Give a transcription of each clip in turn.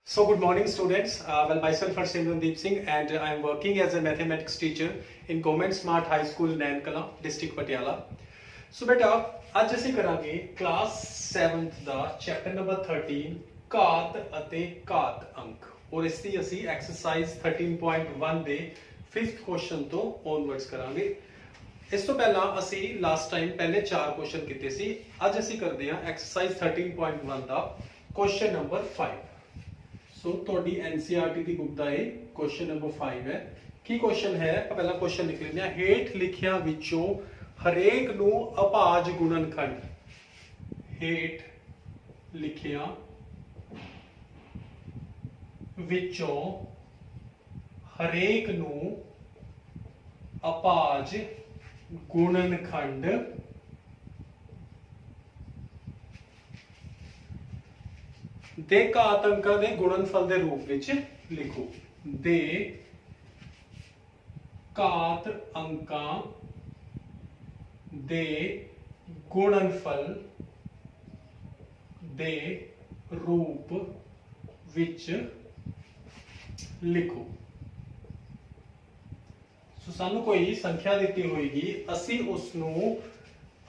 So good morning students. Myself is Simrandeep Singh and I am working as a mathematics teacher in Government Smart High School Nankala, District Patiala. So beta ਅੱਜ ਅਸੀਂ ਕਰਾਂਗੇ class 7th ਦਾ chapter number 13 ਘਾਤ ਅਤੇ ਘਾਤ ਅੰਕ ਔਰ ਇਸ ਦੀ ਅਸੀਂ exercise 13.1 ਦੇ 5th question ਤੋਂ ਔਨਵਰਡਸ ਕਰਾਂਗੇ। ਇਸ ਤੋਂ ਪਹਿਲਾਂ ਅਸੀਂ ਲਾਸਟ ਟਾਈਮ ਪਹਿਲੇ 4 ਕੁਐਸਚਨ ਕੀਤੇ ਸੀ। ਅੱਜ ਅਸੀਂ ਕਰਦੇ ਹਾਂ ਐਕਸਰਸਾਈਜ਼ 13.1 ਦਾ ਕੁਐਸਚਨ ਨੰਬਰ 5। ਸੋ ਤੁਹਾਡੀ NCERT ਦੀ ਬੁੱਕ ਦਾ ਇਹ ਕੁਐਸਚਨ ਨੰਬਰ 5 ਹੈ। ਕੀ ਕੁਐਸਚਨ ਹੈ? ਪਹਿਲਾ ਕੁਐਸਚਨ ਲਿਖ ਲੈਂਦੇ ਹਾਂ। ਹੇਠ ਲਿਖਿਆਂ ਵਿੱਚੋਂ ਹਰੇਕ ਨੂੰ ਅਭਾਜ ਗੁਣਨਖੰਡ, ਹੇਠ ਲਿਖਿਆਂ ਵਿੱਚੋਂ ਹਰੇਕ ਨੂੰ ਅਭਾਜ ਗੁਣਨਖੰਡ ਦੇ ਘਾਤ ਅੰਕਾਂ ਦੇ ਗੁਣਨਫਲ ਦੇ ਰੂਪ ਵਿੱਚ ਲਿਖੋ। ਦੇ ਘਾਤ ਅੰਕਾਂ ਦੇ ਗੁਣਨਫਲ ਦੇ ਰੂਪ ਵਿੱਚ ਲਿਖੋ। ਸੋ ਸਾਨੂੰ ਕੋਈ ਸੰਖਿਆ ਦਿੱਤੀ ਹੋਏਗੀ, ਅਸੀਂ ਉਸ ਨੂੰ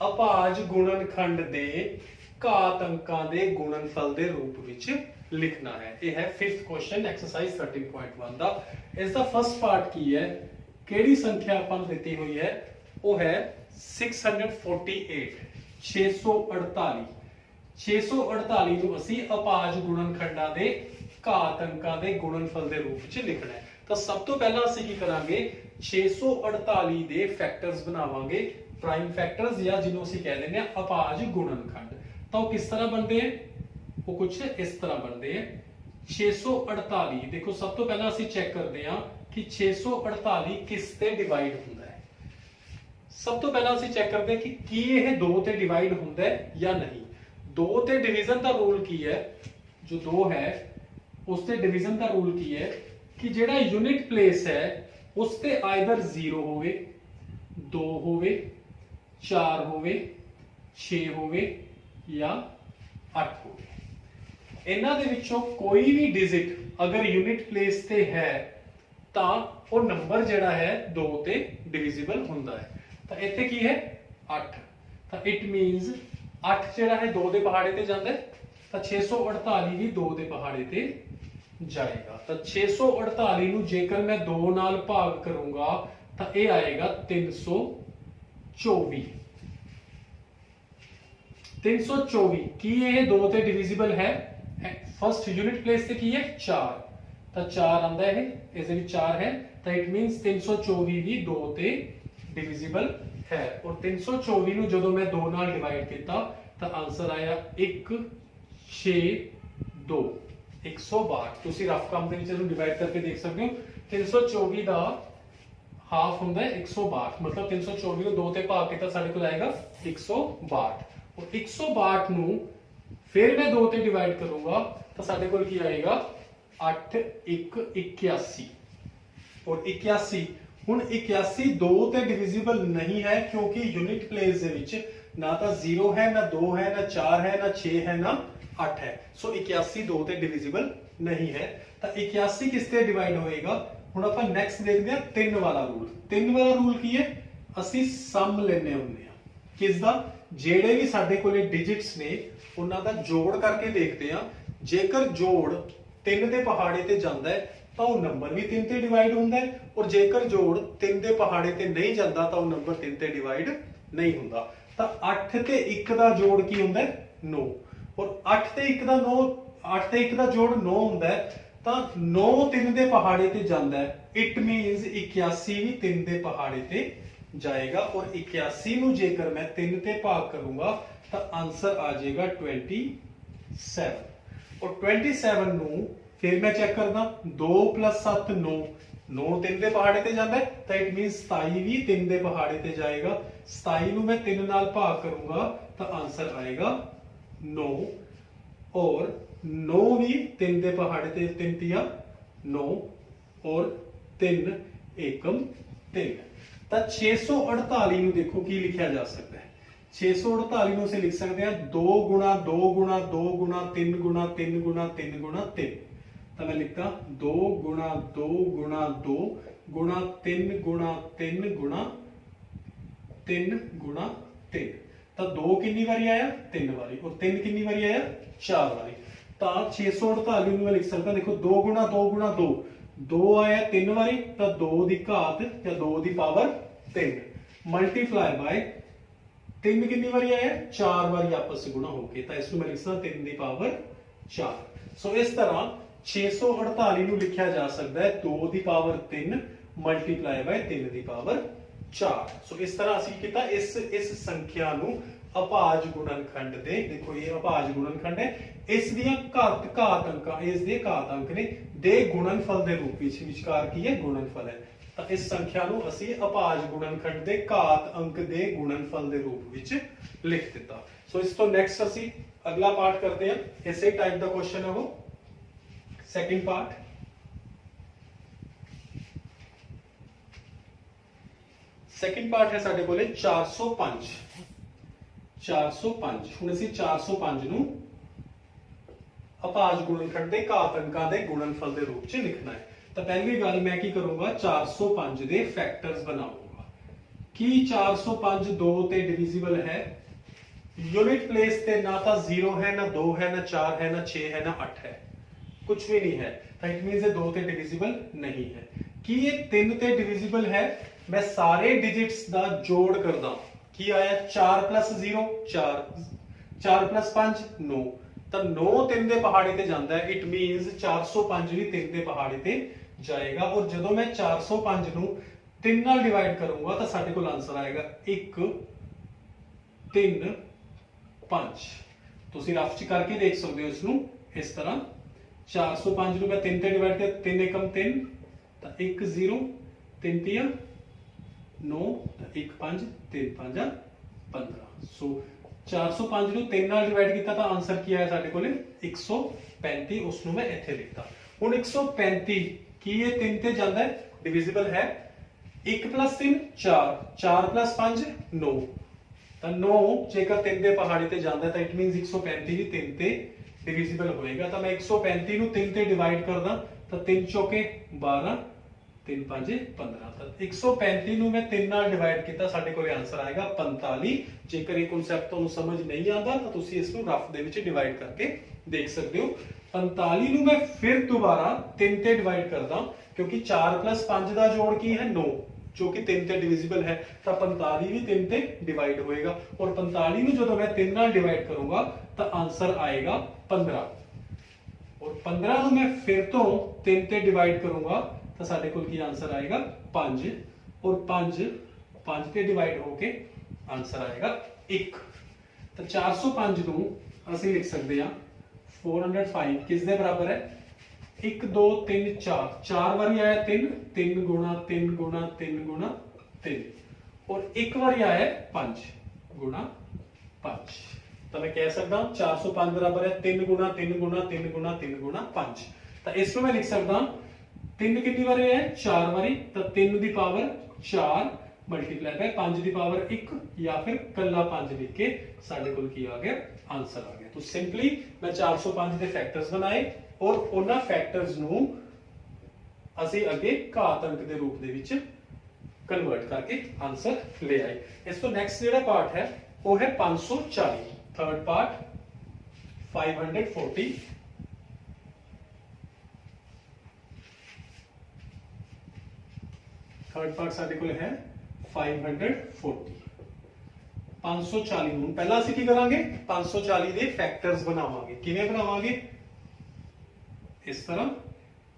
ਅਭਾਜ ਗੁਣਨਖੰਡ ਦੇ ਘਾਤ ਅੰਕਾਂ ਦੇ ਗੁਣਨਫਲ ਦੇ ਰੂਪ ਵਿੱਚ ਲਿਖਣਾ ਹੈ। ਇਹ ਹੈ 5th ਕੁਐਸਚਨ ਐਕਸਰਸਾਈਜ਼ 13.1 ਦਾ। ਇਸ ਦਾ ਫਸਟ ਪਾਰਟ ਕੀ ਹੈ? ਕਿਹੜੀ ਸੰਖਿਆ ਆਪਾਂ ਨੂੰ ਦਿੱਤੀ ਹੋਈ ਹੈ? ਉਹ ਹੈ 648 648। 648 ਨੂੰ ਅਸੀਂ ਅਭਾਜ ਗੁਣਨਖੰਡਾਂ ਦੇ ਘਾਤ ਅੰਕਾਂ ਦੇ ਗੁਣਨਫਲ ਦੇ ਰੂਪ ਵਿੱਚ ਲਿਖਣਾ ਹੈ। ਤਾਂ ਸਭ ਤੋਂ ਪਹਿਲਾਂ ਅਸੀਂ ਕੀ ਕਰਾਂਗੇ? 648 ਦੇ ਫੈਕਟਰਸ ਬਣਾਵਾਂਗੇ, ਪ੍ਰਾਈਮ ਫੈਕਟਰਸ ਜਾਂ ਜਿਹਨੂੰ ਅਸੀਂ ਕਹਿ ਦਿੰਦੇ ਆ ਅਭਾਜ ਗੁਣਨਖੰਡ। ਤਾਂ ਉਹ ਕਿਸ ਤਰ੍ਹਾਂ ਬਣਦੇ हैं? ਉਹ ਕੁਝ ਇਸ ਤਰ੍ਹਾਂ ਬਣਦੇ हैं। 648 ਦੇਖੋ, ਸਭ ਤੋਂ ਪਹਿਲਾਂ ਅਸੀਂ ਚੈੱਕ ਕਰਦੇ ਹਾਂ ਕਿ 648 ਕਿਸ ਤੇ ਡਿਵਾਈਡ ਹੁੰਦਾ ਹੈ। ਸਭ ਤੋਂ ਪਹਿਲਾਂ ਅਸੀਂ ਚੈੱਕ ਕਰਦੇ ਹਾਂ ਕਿ ਕੀ ਇਹ 2 ਤੇ ਡਿਵਾਈਡ ਹੁੰਦਾ ਹੈ ਜਾਂ ਨਹੀਂ। 2 ਤੇ ਡਿਵੀਜ਼ਨ ਦਾ ਰੂਲ ਕੀ ਹੈ? ਜੋ 2 ਹੈ ਉਸ ਤੇ ਡਿਵੀਜ਼ਨ ਦਾ ਰੂਲ ਕੀ ਹੈ ਕਿ ਜਿਹੜਾ ਯੂਨਿਟ ਪਲੇਸ ਹੈ ਉਸ ਤੇ ਆਈਦਰ 0 ਹੋਵੇ, 2 ਹੋਵੇ, 4 ਹੋਵੇ, 6 ਹੋਵੇ ਜਾਂ 8 ਹੋਵੇ। ਇਹਨਾਂ ਦੇ ਵਿੱਚੋਂ ਕੋਈ ਵੀ ਡਿਜਿਟ ਅਗਰ ਯੂਨਿਟ ਪਲੇਸ ਤੇ ਹੈ ਤਾਂ ਉਹ ਨੰਬਰ ਜਿਹੜਾ ਹੈ 2 ਤੇ ਡਿਵੀਜ਼ੀਬਲ ਹੁੰਦਾ ਹੈ। ਤਾਂ ਇੱਥੇ ਕੀ ਹੈ? 8। ਤਾਂ ਇਟ ਮੀਨਸ 8 ਜਿਹੜਾ ਹੈ 2 ਦੇ ਪਹਾੜੇ ਤੇ ਜਾਂਦਾ ਹੈ, ਤਾਂ 648 ਵੀ 2 ਦੇ ਪਹਾੜੇ ਤੇ ਜਾਏਗਾ। ਤਾਂ 648 ਨੂੰ ਜੇਕਰ ਮੈਂ 2 ਨਾਲ ਭਾਗ ਕਰੂੰਗਾ ਤਾਂ ਇਹ ਆਏਗਾ 324। 324 ਕੀ ਇਹ 2 ਤੇ ਡਿਵੀਜ਼ੀਬਲ ਹੈ? ਫਸਟ ਯੂਨਿਟ ਪਲੇਸ ਤੇ ਕੀ ਹੈ? 4। ਤਾਂ 4 ਆਂਦਾ ਹੈ, ਇਸ ਦੇ ਵਿੱਚ 4 ਹੈ, ਤਾਂ ਇਟ ਮੀਨਸ 324 ਵੀ 2 ਤੇ ਡਿਵੀਜ਼ੀਬਲ ਹੈ। ਔਰ 324 ਨੂੰ ਜਦੋਂ ਮੈਂ 2 ਨਾਲ ਡਿਵਾਈਡ ਕੀਤਾ ਤਾਂ ਆਨਸਰ ਆਇਆ 162। 162 ਤੁਸੀਂ ਰਫ ਕੰਮ ਦੇ ਵਿੱਚ ਇਹਨੂੰ ਡਿਵਾਈਡ ਕਰਕੇ ਦੇਖ ਸਕਦੇ ਹੋ। 324 ਦਾ ਹਾਫ ਹੁੰਦਾ ਹੈ 162, ਮਤਲਬ 324 ਨੂੰ 2 ਤੇ ਭਾਗ ਕੀਤਾ ਸਾਡੇ ਕੋਲ ਆਏਗਾ 162। और 162 ਨੂੰ ਫਿਰ ਮੈਂ 2 ਤੇ ਡਿਵਾਈਡ ਕਰੂੰਗਾ ਤਾਂ ਸਾਡੇ ਕੋਲ ਕੀ ਆਏਗਾ? 8 1 81। ਔਰ 81 ਹੁਣ 81 2 ਤੇ ਡਿਵੀਜ਼ੀਬਲ ਨਹੀਂ ਹੈ ਕਿਉਂਕਿ ਯੂਨਿਟ ਪਲੇਸ ਦੇ ਵਿੱਚ ਨਾ ਤਾਂ 0 ਹੈ, ਨਾ 2 ਹੈ, ਨਾ 4 ਹੈ, ਨਾ 6 ਹੈ, ਨਾ 8 ਹੈ। ਸੋ 81 2 ਤੇ ਡਿਵੀਜ਼ੀਬਲ ਨਹੀਂ ਹੈ। ਤਾਂ 81 ਕਿਸ ਤੇ ਡਿਵਾਈਡ ਹੋਏਗਾ? ਹੁਣ ਆਪਾਂ ਨੈਕਸਟ ਦੇਖਦੇ ਹਾਂ 3 ਵਾਲਾ ਰੂਲ। 3 ਵਾਲਾ ਰੂਲ ਕੀ ਹੈ? ਅਸੀਂ ਸਮ ਲੈਣੇ ਹੁੰਦੇ ਆ। ਕਿਸ ਦਾ? ਜਿਹੜੇ ਵੀ ਸਾਡੇ ਕੋਲੇ ਡਿਜਿਟਸ ਨੇ ਉਹਨਾਂ ਦਾ ਜੋੜ ਕਰਕੇ ਦੇਖਦੇ ਆ। ਜੇਕਰ ਜੋੜ 3 ਦੇ ਪਹਾੜੇ ਤੇ ਜਾਂਦਾ ਹੈ ਤਾਂ ਉਹ ਨੰਬਰ ਵੀ 3 ਤੇ ਡਿਵਾਈਡ ਹੁੰਦਾ ਹੈ, ਔਰ ਜੇਕਰ ਜੋੜ 3 ਦੇ ਪਹਾੜੇ ਤੇ ਨਹੀਂ ਜਾਂਦਾ ਤਾਂ ਉਹ ਨੰਬਰ 3 ਤੇ ਡਿਵਾਈਡ ਨਹੀਂ ਹੁੰਦਾ। ਤਾਂ 8 ਤੇ 1 ਦਾ ਜੋੜ ਕੀ ਹੁੰਦਾ ਹੈ? 9। ਔਰ 8 ਤੇ 1 ਦਾ 9, 8 ਤੇ 1 ਦਾ ਜੋੜ 9 ਹੁੰਦਾ ਹੈ, ਤਾਂ 9 3 ਦੇ ਪਹਾੜੇ ਤੇ ਜਾਂਦਾ ਹੈ। ਇਟ ਮੀਨਸ 81 ਵੀ 3 ਦੇ ਪਹਾੜੇ ਤੇ ਜਾਏਗਾ। और 81 ਨੂੰ ਜੇਕਰ ਮੈਂ 3 ਤੇ ਭਾਗ ਕਰੂੰਗਾ ਤਾਂ ਆਨਸਰ ਆ ਜਾਏਗਾ 27। और 27 ਨੂੰ ਫਿਰ ਮੈਂ ਚੈੱਕ ਕਰਦਾ 2 + 7 9। 9 3 ਦੇ ਪਹਾੜੇ ਤੇ ਜਾਂਦਾ ਹੈ, ਤਾਂ ਇਟ ਮੀਨਸ 27 ਵੀ 3 ਦੇ ਪਹਾੜੇ ਤੇ ਜਾਏਗਾ। 27 ਨੂੰ ਮੈਂ 3 ਨਾਲ ਭਾਗ ਕਰੂੰਗਾ ਤਾਂ ਆਨਸਰ ਆਏਗਾ 9। और 9 ਵੀ 3 ਦੇ ਪਹਾੜੇ ਤੇ 3 तिया 9 और 3 एकम 3। ਤਾਂ 648 ਨੂੰ ਦੇਖੋ ਕੀ ਲਿਖਿਆ ਜਾ ਸਕਦਾ ਹੈ। 648 ਨੂੰ ਅਸੀਂ ਲਿਖ ਸਕਦੇ ਹਾਂ 2 ਗੁਣਾ 2 ਗੁਣਾ 2 ਗੁਣਾ 3 ਗੁਣਾ 3 ਗੁਣਾ 3 ਗੁਣਾ 3। तो मैं लिखता 2 गुणा 2 गुणा 2 गुणा 3 गुणा 3 गुणा 3 गुणा 3। तो 2 कितनी बारी आया 3 बारी और 3 कितनी बारी आया 4 बारी। तो 648 मैं लिख सकता देखो 2 गुणा 2 गुणा 2 2 आया 3 बारी तो 2 की घात या 2 की पावर 3 मल्टीप्लाई बाय 3 कितनी बारी आया 4 बारी आपस में गुणा होके तो इसको मैं लिख सकता 3 की पावर 4। सो इस तरह 648 ਨੂੰ ਲਿਖਿਆ ਜਾ ਸਕਦਾ ਹੈ 2 ਦੀ ਪਾਵਰ 3 ਮਲਟੀਪਲਾਈ ਬਾਈ 3 ਦੀ ਪਾਵਰ 4। ਸੋ ਇਸ ਤਰ੍ਹਾਂ ਅਸੀਂ ਕੀਤਾ ਇਸ ਸੰਖਿਆ ਨੂੰ ਅਭਾਜ ਗੁਣਨਖੰਡ ਦੇ ਦੇਖੋ ਇਹ ਅਭਾਜ ਗੁਣਨਖੰਡ ਹੈ ਇਸ ਦੀਆਂ ਘਾਤ ਅੰਕਾਂ ਇਸ ਦੇ ਘਾਤ ਅੰਕ ਨੇ ਦੇ ਗੁਣਨਫਲ ਦੇ ਰੂਪ ਵਿੱਚ ਵਿਚਕਾਰ ਕੀ ਹੈ ਗੁਣਨਫਲ ਹੈ। ਤਾਂ ਇਸ ਸੰਖਿਆ ਨੂੰ ਅਸੀਂ ਅਭਾਜ ਗੁਣਨਖੰਡ ਦੇ ਘਾਤ ਅੰਕ ਦੇ ਗੁਣਨਫਲ ਦੇ ਰੂਪ ਵਿੱਚ ਲਿਖ ਦਿੱਤਾ। ਸੋ ਇਸ ਤੋਂ ਨੈਕਸਟ ਅਸੀਂ ਅਗਲਾ ਪਾਰਟ ਕਰਦੇ ਹਾਂ ਇਸੇ ਟਾਈਪ ਦਾ ਕੁਐਸਚਨ ਹੈ ਉਹ सेकंड पार्ट। सेकंड पार्ट है साडे कोले 405 ਹੁਣ ਅਸੀਂ 405 ਨੂੰ ਅਭਾਜ ਗੁਣਨਖੰਡ ਦੇ ਘਾਤ ਅੰਕਾਂ ਦੇ ਗੁਣਨਫਲ ਦੇ ਰੂਪ 'ਚ ਲਿਖਣਾ ਹੈ। ਤਾਂ ਪਹਿਲੀ ਗੱਲ ਮੈਂ ਕੀ ਕਰੂੰਗਾ 405 ਦੇ ਫੈਕਟਰਸ ਬਣਾਉਂਗਾ। ਕੀ 405 2 ਤੇ ਡਿਵੀਜ਼ੀਬਲ ਹੈ? यूनिट प्लेस ਤੇ ਨਾ ਤਾਂ 0 ਹੈ ਨਾ 2 ਹੈ ਨਾ 4 ਹੈ ਨਾ 6 ਹੈ ਨਾ 8 है कुछ भी नहीं है तो इट मींस ये 2 ते डिविजिबल नहीं है। कि ये 3 ते डिविजिबल है मैं सारे डिजिट्स दा जोड़ करदा की आया 4 प्लस 0 4 4 प्लस 5 9 तो 9 3 दे पहाड़े ते जांदा है इट मींस 405 भी 3 दे पहाड़े ते जाएगा और जदों मैं 405 ਨੂੰ 3 ਨਾਲ डिवाइड करूंगा तो साडे कोल आंसर आएगा 1 3 5। ਤੁਸੀਂ ਰਫ ਚ ਕਰਕੇ ਦੇਖ ਸਕਦੇ ਹੋ ਇਸ ਨੂੰ ਇਸ ਤਰ੍ਹਾਂ 405 ਨੂੰ मैं 3 ਤੇ डिवाइड कर 3 एकम 3 ਤਾਂ 1 0 3 3 9 ਤਾਂ 1 5 3 5 15। ਸੋ 405 ਨੂੰ 3 ਨਾਲ ਡਿਵਾਈਡ ਕੀਤਾ ਤਾਂ ਆਨਸਰ ਕੀ ਆਇਆ ਸਾਡੇ ਕੋਲੇ 135। ਉਸ ਨੂੰ ਮੈਂ ਇੱਥੇ ਲਿਖਤਾ। ਹੁਣ 135 ਕੀ ਇਹ 3 ਤੇ ਜਾਂਦਾ ਹੈ ਡਿਵੀਜ਼ੀਬਲ ਹੈ 1 3 4 4 5 9 ਤਾਂ 9 ਜੇਕਰ 3 ਦੇ ਪਹਾੜੀ ਤੇ ਜਾਂਦਾ ਤਾਂ ਇਟ ਮੀਨਸ 135 ਵੀ 3 ਤੇ डिविजिबल होएगा। तो मैं 135 ਨੂੰ 3 ਤੇ ਡਿਵਾਈਡ ਕਰਦਾ ਤਾਂ 3 ਚੌਕੇ 12 3 5 15 ਤਾਂ 135 ਨੂੰ ਮੈਂ 3 ਨਾਲ ਡਿਵਾਈਡ ਕੀਤਾ ਸਾਡੇ ਕੋਲੇ ਆਨਸਰ ਆਏਗਾ 45। ਜੇਕਰ ਇਹ ਕਨਸੈਪਟ ਤੁਹਾਨੂੰ ਸਮਝ ਨਹੀਂ ਆਉਂਦਾ ਤਾਂ ਤੁਸੀਂ ਇਸ ਨੂੰ ਰਫ ਦੇ ਵਿੱਚ ਡਿਵਾਈਡ ਕਰਕੇ ਦੇਖ ਸਕਦੇ ਹੋ। 45 ਨੂੰ ਮੈਂ ਫਿਰ ਦੁਬਾਰਾ 3 ਤੇ ਡਿਵਾਈਡ ਕਰਦਾ ਕਿਉਂਕਿ 4 5 ਦਾ ਜੋੜ ਕੀ ਹੈ 9 जो कि 3 ਤੇ डिविजिबल है तो 45 भी 3 ਤੇ डिवाइड होएगा और 45 ਨੂੰ ਜਦੋਂ मैं 3 ਨਾਲ डिवाइड करूंगा तो आंसर आएगा 15 और 15 ਨੂੰ मैं फिर ਤੋਂ 3 ਤੇ डिवाइड करूंगा तो ਸਾਡੇ ਕੋਲ ਕੀ आंसर आएगा 5 और 5 ਤੇ डिवाइड होके आंसर आएगा 1। तो 405 ਨੂੰ ਅਸੀਂ ਲਿਖ ਸਕਦੇ ਹਾਂ 405 किस दे बराबर है 1 2 3 4 4 बारी आया 3 3 गुणा 3 गुणा 3 गुणा 3 और एक बारी आया 5 गुणा 5। तो मैं कह सकता हूं 405 बराबर है 3 गुणा 3 गुणा 3 गुणा 3 गुणा 5। तो इसमें मैं लिख सकता हूं 3 कितनी बारी है 4 बारी तो 3 की पावर 4 मल्टीप्लाई बाय 5 की पावर 1 या फिर कला 5 लिख के साडे कोल की आ गया आंसर आ गया। तो सिंपली मैं 405 के फैक्टर्स बनाए और ਉਹਨਾਂ ਫੈਕਟਰਸ ਨੂੰ ਅਸੀਂ ਅੱਗੇ ਘਾਤ ਅੰਕ ਦੇ ਰੂਪ ਦੇ ਵਿੱਚ ਕਨਵਰਟ ਕਰਕੇ ਆਨਸਰ ਲੈ ਆਏ। ਇਸ ਤੋਂ ਨੈਕਸਟ ਜਿਹੜਾ ਪਾਰਟ ਹੈ ਉਹ ਹੈ 540 ਥਰਡ ਪਾਰਟ 540। ਥਰਡ ਪਾਰਟ ਸਾਡੇ ਕੋਲ ਹੈ 540 540 ਨੂੰ ਪਹਿਲਾਂ ਅਸੀਂ ਕੀ ਕਰਾਂਗੇ 540 ਦੇ ਫੈਕਟਰਸ ਬਣਾਵਾਂਗੇ। ਕਿਵੇਂ ਬਣਾਵਾਂਗੇ इस तरह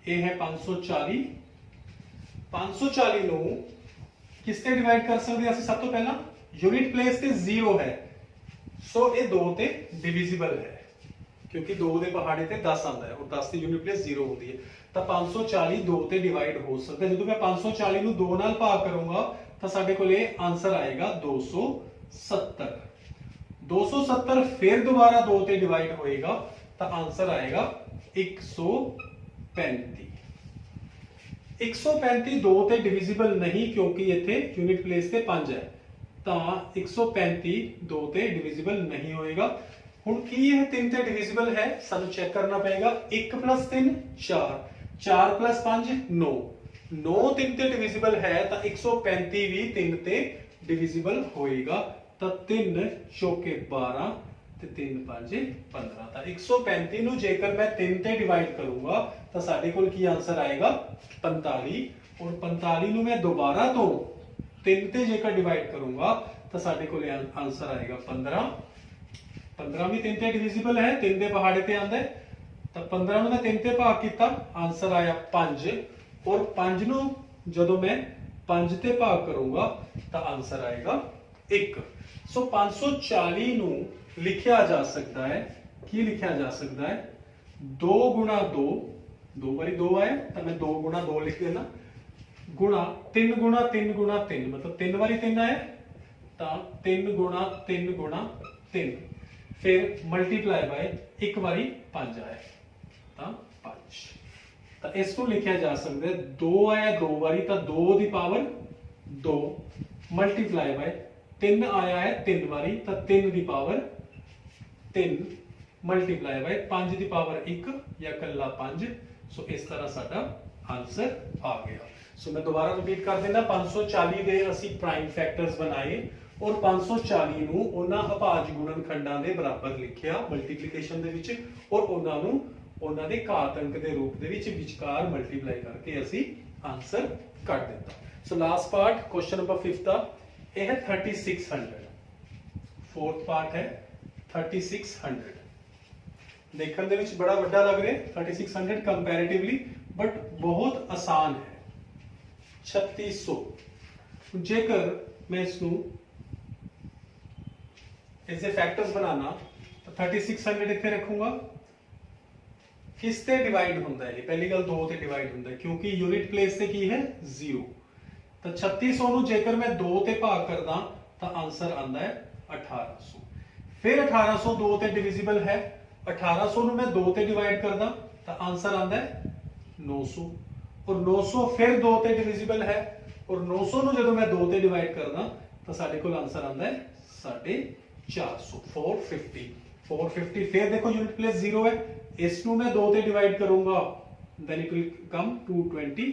ये है 540 540 ਨੂੰ किस ਤੇ डिवाइड कर सकते हैं सब तो पहला यूनिट प्लेस ਤੇ 0 है सो ये 2 ਤੇ डिविजिबल है क्योंकि 2 ਦੇ ਪਹਾੜੇ ਤੇ 10 ਆਂਦਾ ਹੈ और 10 ਦੀ यूनिट प्लेस 0 ਹੁੰਦੀ ਹੈ ਤਾਂ 540 2 ਤੇ डिवाइड ਹੋ ਸਕਦਾ। ਜਦੋਂ ਮੈਂ 540 ਨੂੰ 2 ਨਾਲ ਭਾਗ ਕਰੂੰਗਾ ਤਾਂ ਸਾਡੇ ਕੋਲ ਇਹ ਆਨਸਰ ਆਏਗਾ 270 270 ਫਿਰ ਦੁਬਾਰਾ 2 ਤੇ डिवाइड ਹੋਏਗਾ ਤਾਂ ਆਨਸਰ ਆਏਗਾ 135 135 2 ਤੇ डिविजिबल नहीं क्योंकि इथे यूनिट प्लेस ਤੇ 5 है ਤਾਂ 135 2 ਤੇ डिविजिबल नहीं होएगा। ਹੁਣ ਕੀ ਇਹ 3 ਤੇ ਡਿਵੀਜ਼ੀਬਲ ਹੈ ਸਾਨੂੰ ਚੈੱਕ ਕਰਨਾ ਪਏਗਾ 1 + 3 4 4 + 5 9 9 3 ਤੇ ਡਿਵੀਜ਼ੀਬਲ ਹੈ ਤਾਂ 135 ਵੀ 3 ਤੇ ਡਿਵੀਜ਼ੀਬਲ ਹੋਏਗਾ ਤਾਂ 3 ਚੌਕੇ 12 ਤੇ 3 5 15 ਤਾਂ 135 ਨੂੰ ਜੇਕਰ ਮੈਂ 3 ਤੇ ਡਿਵਾਈਡ ਕਰੂੰਗਾ ਤਾਂ ਸਾਡੇ ਕੋਲ ਕੀ ਆਨਸਰ ਆਏਗਾ 45 ਔਰ 45 ਨੂੰ ਮੈਂ ਦੁਬਾਰਾ ਤੋਂ 3 ਤੇ ਜੇਕਰ ਡਿਵਾਈਡ ਕਰੂੰਗਾ ਤਾਂ ਸਾਡੇ ਕੋਲ ਆਨਸਰ ਆਏਗਾ 15 15 ਵੀ 3 ਤੇ ਡਿਵੀਜ਼ੀਬਲ ਹੈ 3 ਦੇ ਪਹਾੜੇ ਤੇ ਆਂਦਾ ਤਾਂ 15 ਨੂੰ ਮੈਂ 3 ਤੇ ਭਾਗ ਕੀਤਾ ਆਨਸਰ ਆਇਆ 5 ਔਰ 5 ਨੂੰ ਜਦੋਂ ਮੈਂ 5 ਤੇ ਭਾਗ ਕਰੂੰਗਾ ਤਾਂ ਆਨਸਰ ਆਏਗਾ 1 ਸੋ 540 ਨੂੰ ਲਿਖਿਆ ਜਾ ਸਕਦਾ ਹੈ ਕੀ ਲਿਖਿਆ ਜਾ ਸਕਦਾ ਹੈ 2 × 2 2 ਵਾਰੀ 2 ਆਇਆ ਤਾਂ ਮੈਂ 2 × 2 ਲਿਖ ਦੇਣਾ ਗੁਣਾ 3 × 3 × 3 ਮਤਲਬ 3 ਵਾਰੀ 3 ਆਇਆ ਤਾਂ 3 × 3 × 3 फिर मल्टीप्लाई बाय एक बारी 5 आया ਤਾਂ 5 ਤਾਂ ਇਸ ਨੂੰ ਲਿਖਿਆ ਜਾ ਸਕਦਾ ਹੈ 2 ਆਇਆ 2 ਵਾਰੀ ਤਾਂ 2 ਦੀ ਪਾਵਰ 2 ਮਲਟੀਪਲਾਈ ਬਾय 3 ਆਇਆ ਹੈ 3 ਵਾਰੀ ਤਾਂ 3 ਦੀ ਪਾਵਰ 3 ਮਲਟੀਪਲਾਈ ਬਾय 5 ਦੀ ਪਾਵਰ 1 ਜਾਂ ਕੱਲਾ 5 ਸੋ ਇਸ ਤਰ੍ਹਾਂ ਸਾਡਾ ਆਨਸਰ ਆ ਗਿਆ ਸੋ ਮੈਂ ਦੁਬਾਰਾ ਰਿਪੀਟ ਕਰ ਦਿੰਦਾ 540 ਦੇ ਅਸੀਂ ਪ੍ਰਾਈਮ ਫੈਕਟਰਸ ਬਣਾਏ और 540 ਨੂੰ ਉਹਨਾਂ ਅਭਾਜ ਗੁਣਨਖੰਡਾਂ ਦੇ ਬਰਾਬਰ ਲਿਖਿਆ ਮਲਟੀਪਲੀਕੇਸ਼ਨ ਦੇ ਵਿੱਚ ਔਰ ਉਹਨਾਂ ਨੂੰ ਉਹਨਾਂ ਦੇ ਘਾਤ ਅੰਕ ਦੇ ਰੂਪ ਦੇ ਵਿੱਚ ਵਿਚਕਾਰ ਮਲਟੀਪਲਾਈ ਕਰਕੇ ਅਸੀਂ ਆਨਸਰ ਕੱਢ ਦਿੱਤਾ so last part question number 5 ਦਾ ਇਹ ਹੈ 3600 ਫੋਰਥ ਪਾਰਟ ਹੈ 3600 ਦੇਖਣ ਦੇ ਵਿੱਚ ਬੜਾ ਵੱਡਾ ਲੱਗ ਰਿਹਾ 3600 ਕੰਪੈਰੀਟਿਵਲੀ ਬਟ ਬਹੁਤ ਆਸਾਨ ਹੈ 3600 ਜੇਕਰ मैं इसनू ऐसे फैक्टर्स बनाना तो 3600 इतने रखूंगा किस ते डिवाइड होता है पहली गल 2 ते डिवाइड होता है क्योंकि यूनिट प्लेस से की है 0 तो 3600 ਨੂੰ ਜੇਕਰ ਮੈਂ 2 ਤੇ ਭਾਗ ਕਰਦਾ ਤਾਂ ਆਨਸਰ ਆਂਦਾ ਹੈ 1800 ਫਿਰ 1800 2 ਤੇ ਡਿਵੀਜ਼ੀਬਲ ਹੈ 1800 ਨੂੰ ਮੈਂ 2 ਤੇ ਡਿਵਾਈਡ ਕਰਦਾ ਤਾਂ ਆਨਸਰ ਆਂਦਾ ਹੈ 900 और 900 ਫਿਰ 2 ਤੇ ਡਿਵੀਜ਼ੀਬਲ ਹੈ और 900 ਨੂੰ ਜਦੋਂ ਮੈਂ 2 ਤੇ ਡਿਵਾਈਡ ਕਰਦਾ ਤਾਂ ਸਾਡੇ ਕੋਲ ਆਨਸਰ ਆਂਦਾ ਹੈ 450 450 ਫਿਰ ਦੇਖੋ ਯੂਨਿਟ ਪਲੇਸ 0 ਹੈ ਇਸ ਨੂੰ ਮੈਂ 2 ਤੇ ਡਿਵਾਈਡ ਕਰੂੰਗਾ then it will come 225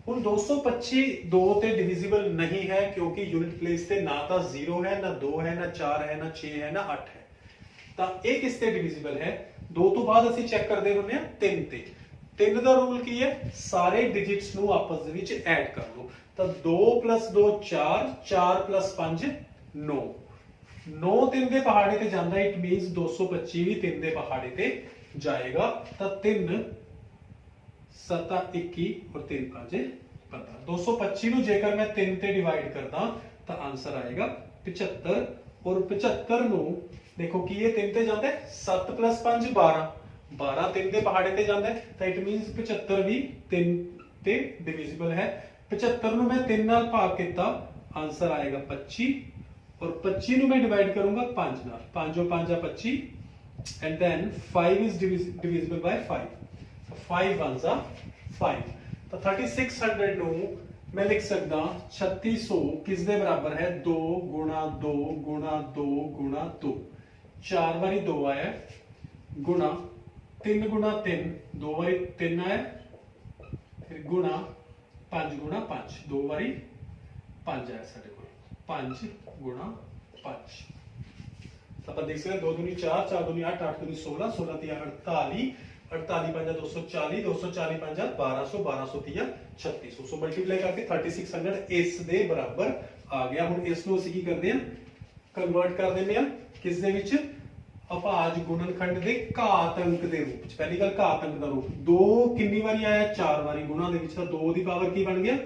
ਹੁਣ 225 2 ਤੇ ਡਿਵੀਜ਼ੀਬਲ ਨਹੀਂ ਹੈ ਕਿਉਂਕਿ ਯੂਨਿਟ ਪਲੇਸ ਤੇ ਨਾ ਤਾਂ 0 ਹੈ ਨਾ 2 ਹੈ ਨਾ 4 ਹੈ ਨਾ 6 ਹੈ ਨਾ 8 ਹੈ ਤਾਂ ਇਹ ਕਿਸ ਤੇ ਡਿਵੀਜ਼ੀਬਲ ਹੈ 2 ਤੋਂ ਬਾਅਦ ਅਸੀਂ ਚੈੱਕ ਕਰਦੇ ਹੁੰਦੇ ਹਾਂ 3 ਤੇ 3 ਦਾ ਰੂਲ ਕੀ ਹੈ ਸਾਰੇ ਡਿਜਿਟਸ ਨੂੰ ਆਪਸ ਦੇ ਵਿੱਚ ਐਡ ਕਰ ਲਓ ਤਾਂ 2 + 2 4 4 + 5 9 9 3 ਦੇ ਪਹਾੜੇ ਤੇ ਜਾਂਦਾ ਇਟ ਮੀਨਸ 225 ਵੀ 3 ਦੇ ਪਹਾੜੇ ਤੇ ਜਾਏਗਾ ਤਾਂ 3 7 21 और 3 5 15 225 ਨੂੰ ਜੇਕਰ ਮੈਂ 3 ਤੇ ਡਿਵਾਈਡ ਕਰਦਾ ਤਾਂ ਆਨਸਰ ਆਏਗਾ 75 और 75 ਨੂੰ ਦੇਖੋ ਕੀ ਇਹ 3 ਤੇ ਜਾਂਦਾ 7 + 5 12 12 3 ਦੇ ਪਹਾੜੇ ਤੇ ਜਾਂਦਾ ਤਾਂ ਇਟ ਮੀਨਸ 75 ਵੀ 3 ਤੇ ਡਿਵੀਜ਼ੀਬਲ ਹੈ 75 ਨੂੰ ਮੈਂ 3 ਨਾਲ ਭਾਗ ਕੀਤਾ ਆਨਸਰ ਆਏਗਾ 25 और 25 ਨੂੰ ਮੈਂ ਡਿਵਾਈਡ ਕਰੂੰਗਾ 5 ਨਾਲ 5 और 5 ਆ 25 and then 5 is divisible by 5 so 5 ones are 5 ਤਾਂ 3600 ਨੂੰ मैं लिख सकता 3600 किस दे बराबर है 2 × 2 × 2 × 2 4 बारी 2 आया गुणा 3 × 3 2 बारी 3 आया फिर गुणा 5 × 5 2 बारी 5 आया साडे कोल 5 × 5 तो आप देख सकते 2 दूनी 4 4 दूनी 8 8 दूनी 16 16 × 48 48 5 240 240 5 1200 1200 3600 सो मल्टीप्लाई करके 3600 इस दे बराबर आ गया हुन इस ਨੂੰ ਅਸੀਂ ਕੀ ਕਰਦੇ ਹਾਂ ਕਨਵਰਟ ਕਰ ਦਿੰਦੇ ਹਾਂ ਕਿਸ ਦੇ ਵਿੱਚ ਅਭਾਜ ਗੁਣਨਖੰਡ ਦੇ ਘਾਤ ਅੰਕ ਦੇ ਰੂਪ ਵਿੱਚ ਪਹਿਲੀ ਗੱਲ ਘਾਤ ਅੰਕ ਦਾ ਰੂਪ 2 ਕਿੰਨੀ ਵਾਰੀ ਆਇਆ 4 ਵਾਰੀ ਗੁਣਾ ਦੇ ਵਿੱਚ ਤਾਂ 2 ਦੀ ਪਾਵਰ ਕੀ ਬਣ ਗਿਆ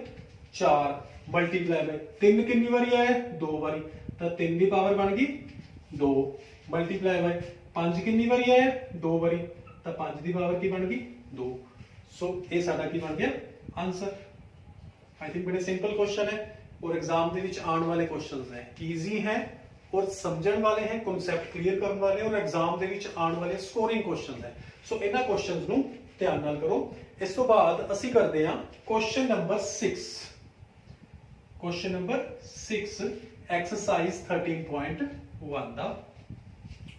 4 ਮਲਟੀਪਲਾਈ ਬਾਈ 3 ਕਿੰਨੀ ਵਾਰੀ ਆਇਆ 2 ਵਾਰੀ ਤਾਂ 3 ਦੀ ਪਾਵਰ ਬਣ ਗਈ 2 ਮਲਟੀਪਲਾਈ ਬਾਈ 5 ਕਿੰਨੀ ਵਾਰੀ ਆਇਆ 2 ਵਾਰੀ ਤਾਂ 5 ਦੀ ਪਾਵਰ ਕੀ ਬਣ ਗਈ 2 ਸੋ ਇਹ ਸਾਡਾ ਕੀ ਬਣ ਗਿਆ ਆਨਸਰ आई थिंक बड़े सिंपल क्वेश्चन है और एग्जाम ਦੇ ਵਿੱਚ ਆਉਣ ਵਾਲੇ क्वेश्चंस है इजी है और समझਣ ਵਾਲੇ ਹੈ ਕਨਸੈਪਟ ਕਲੀਅਰ ਕਰਨ ਵਾਲੇ और एग्जाम ਦੇ ਵਿੱਚ ਆਉਣ ਵਾਲੇ ਸਕੋਰਿੰਗ क्वेश्चंस है ਸੋ ਇਹਨਾਂ क्वेश्चंस ਨੂੰ ਧਿਆਨ ਨਾਲ ਕਰੋ ਇਸ ਤੋਂ ਬਾਅਦ ਅਸੀਂ ਕਰਦੇ ਹਾਂ question number 6 question number 6 exercise 13.1 ਦਾ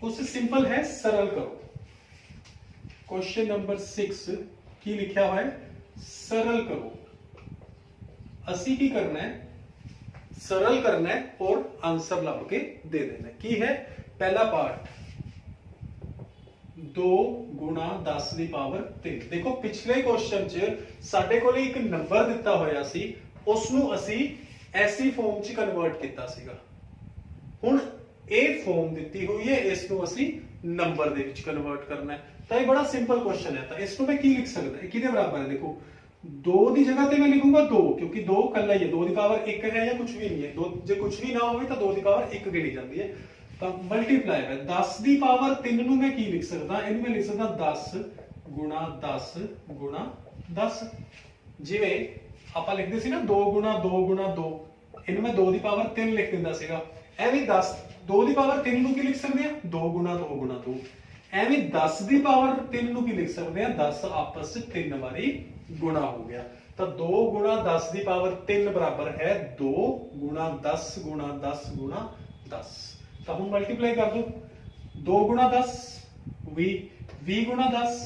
उससे सिंपल है, सरल करो। क्वेश्चन नंबर 6 की लिखा हुआ है सरल करो। असी की करना है, सरल करना है और आंसर लभ के दे देना है। की है पहला पार्ट 2 गुणा 10 की पावर 3। देखो पिछले क्वेश्चन च साडे कोल एक नंबर दिता होया सी, उसनू असी ऐसी फॉर्म च कन्वर्ट किया सीगा। हुण ये फॉर्म दी हुई है, इसनू असी नंबर दे विच कन्वर्ट करना है। तो ये बड़ा सिंपल क्वेश्चन है। तो इसको मैं की लिख सकता, किहदे बराबर है? देखो 2 की जगह पे मैं लिखूंगा 2, क्योंकि 2 कला ही है, 2 की पावर 1 है या कुछ भी नहीं है। 2 जो कुछ भी ना हो तो 2 की पावर 1 गिनी जाती है। तो मल्टीप्लाई है 10 की पावर 3 नू मैं की लिख सकता, इनू मैं लिख सकता 10 गुणा 10 गुणा 10। जिवें आपां लिखदे सी ना 2 गुणा 2 गुणा 2, इनू मैं 2 की पावर 3 लिख दिंदा सीगा। एवें 10 2 की पावर 3 नू की लिख सकते हैं 2 गुणा 2 गुणा 2। एवें 10 की पावर 3 नू की लिख सकते हैं 10 आपस में 3 बारी गुणा हो गया। तो 2 गुणा 10 की पावर 3 बराबर है 2 गुणा 10 गुणा 10 गुणा 10। तो हम मल्टीप्लाई कर दो, 2 गुणा 10 20 गुणा 10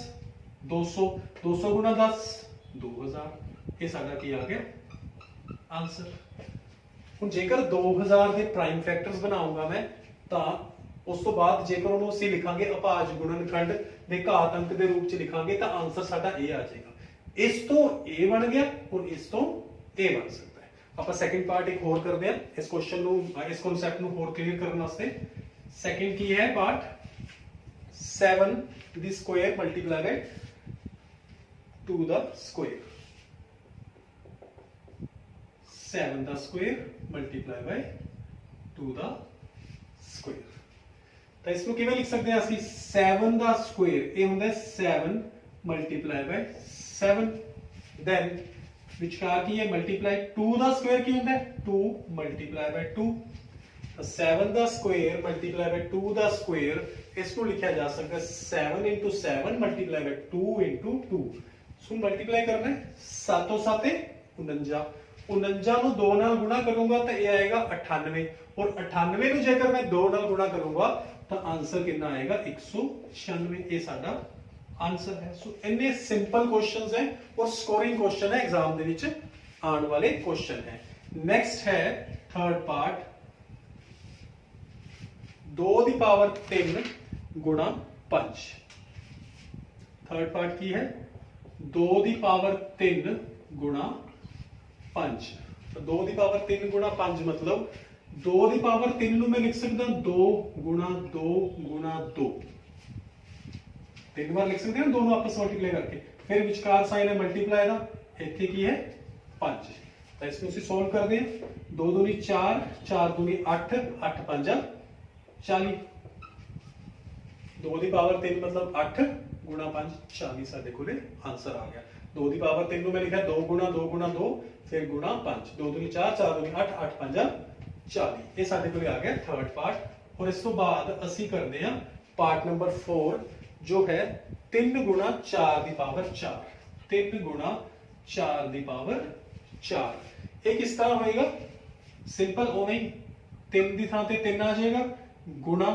200, 200 गुणा 10 2000। ये साडा की आ गया आंसर। ਹੁਣ जेकर 2000 ਦੇ ਪ੍ਰਾਈਮ ਫੈਕਟਰਸ ਬਣਾਉਂਗਾ मैं, ਤਾਂ ਉਸ ਤੋਂ ਬਾਅਦ ਜੇਕਰ ਉਹਨੂੰ ਅਸੀਂ ਲਿਖਾਂਗੇ ਅਭਾਜ ਗੁਣਨਖੰਡ ਦੇ ਘਾਤ ਅੰਕ ਦੇ ਰੂਪ ਚ ਲਿਖਾਂਗੇ ਤਾਂ ਆਨਸਰ ਸਾਡਾ ਇਹ ਆ ਜਾਏਗਾ। ਇਸ ਤੋਂ ਇਹ ਬਣ ਗਿਆ ਔਰ ਇਸ ਤੋਂ ਇਹ ਬਣ ਸਕਦਾ ਹੈ। ਆਪਾਂ ਸੈਕਿੰਡ ਪਾਰਟ ਇੱਕ ਹੋਰ ਕਰਦੇ ਹਾਂ ਇਸ ਕੁਐਸਚਨ ਨੂੰ, ਇਸ ਕਨਸੈਪਟ ਨੂੰ ਹੋਰ ਕਲੀਅਰ ਕਰਨ ਵਾਸਤੇ। ਸੈਕਿੰਡ ਕੀ ਹੈ ਪਾਰਟ 7 ਦੀ ਸਕੁਆਇਰ ਮਲਟੀਪਲਾਈ ਬਾਈ 2 ਦਾ ਸਕੁਆਇਰ। 7 ਦਾ ਸਕੁਆਇਰ ਮਲਟੀਪਲਾਈ ਬਾਈ 2 ਦਾ ਸਕੁਆਇਰ। ਤਾਂ ਇਸ ਨੂੰ ਕਿਵੇਂ ਲਿਖ ਸਕਦੇ ਹਾਂ ਅਸੀਂ? 7 ਦਾ ਸਕੁਆਇਰ ਇਹ ਹੁੰਦਾ 7 ਮਲਟੀਪਲਾਈ ਬਾਈ 7। ਦੈਨ ਵਿਚਕਾਰ ਕੀ ਹੈ ਮਲਟੀਪਲਾਈ 2 ਦਾ ਸਕੁਆਇਰ ਕੀ ਹੁੰਦਾ 2 ਮਲਟੀਪਲਾਈ ਬਾਈ 2। ਤਾਂ 7 ਦਾ ਸਕੁਆਇਰ ਮਲਟੀਪਲਾਈ ਬਾਈ 2 ਦਾ ਸਕੁਆਇਰ, ਇਸ ਨੂੰ ਲਿਖਿਆ ਜਾ ਸਕਦਾ 7 into 7 ਮਲਟੀਪਲਾਈ ਬਾਈ 2 into 2। ਸੋ ਮਲਟੀਪਲਾਈ ਕਰਨਾ ਹੈ 7 ਤੋਂ 7 49, 49 ਨੂੰ 2 ਨਾਲ ਗੁਣਾ करूंगा तो यह आएगा 98, और 98 ਨੂੰ ਜੇਕਰ मैं 2 ਨਾਲ ਗੁਣਾ करूंगा तो आंसर कितना आएगा 196। ये साडा आंसर है। सो इन्ने सिंपल क्वेश्चंस हैं और स्कोरिंग क्वेश्चन है, एग्जाम दे विच आने वाले क्वेश्चन है। नेक्स्ट है थर्ड पार्ट 2 की पावर 3 गुणा 5। थर्ड पार्ट की है 2 की पावर 3 गुणा 5। तो 2 की पावर 3 गुणा 5 मतलब 2 की पावर 3 ਨੂੰ मैं लिख सकता 2 गुणा 2 गुणा 2। 3 बार लिख सकते हैं दोनों आपस में मल्टीप्लाई करके। फिर विचकार साइन है मल्टीप्लाई का, इत्थे की है 5। तो इसको ਅਸੀਂ ਸੋਲਵ ਕਰਦੇ ਹਾਂ। 2 दूनी 4 4 दूनी 8 8 5 40। 2 की पावर 3 मतलब 8 गुणा 5 40 साडे कोले आंसर आ गया। 2 की पावर 3 ਨੂੰ मैं लिखा 2 गुणा 2 गुणा 2 फिर गुणा 5। 2 दूनी 4 4 दूनी 8 8 5 40। ये साडे कोले आ गया थर्ड पार्ट। और इस तो बाद ਅਸੀਂ करते हैं पार्ट नंबर 4 जो है 3 गुणा 4 की पावर 4। 3 गुणा 4 की पावर 4 ये किस तरह होएगा? सिंपल उवें ही 3 की थां ते 3 आ जाएगा, गुणा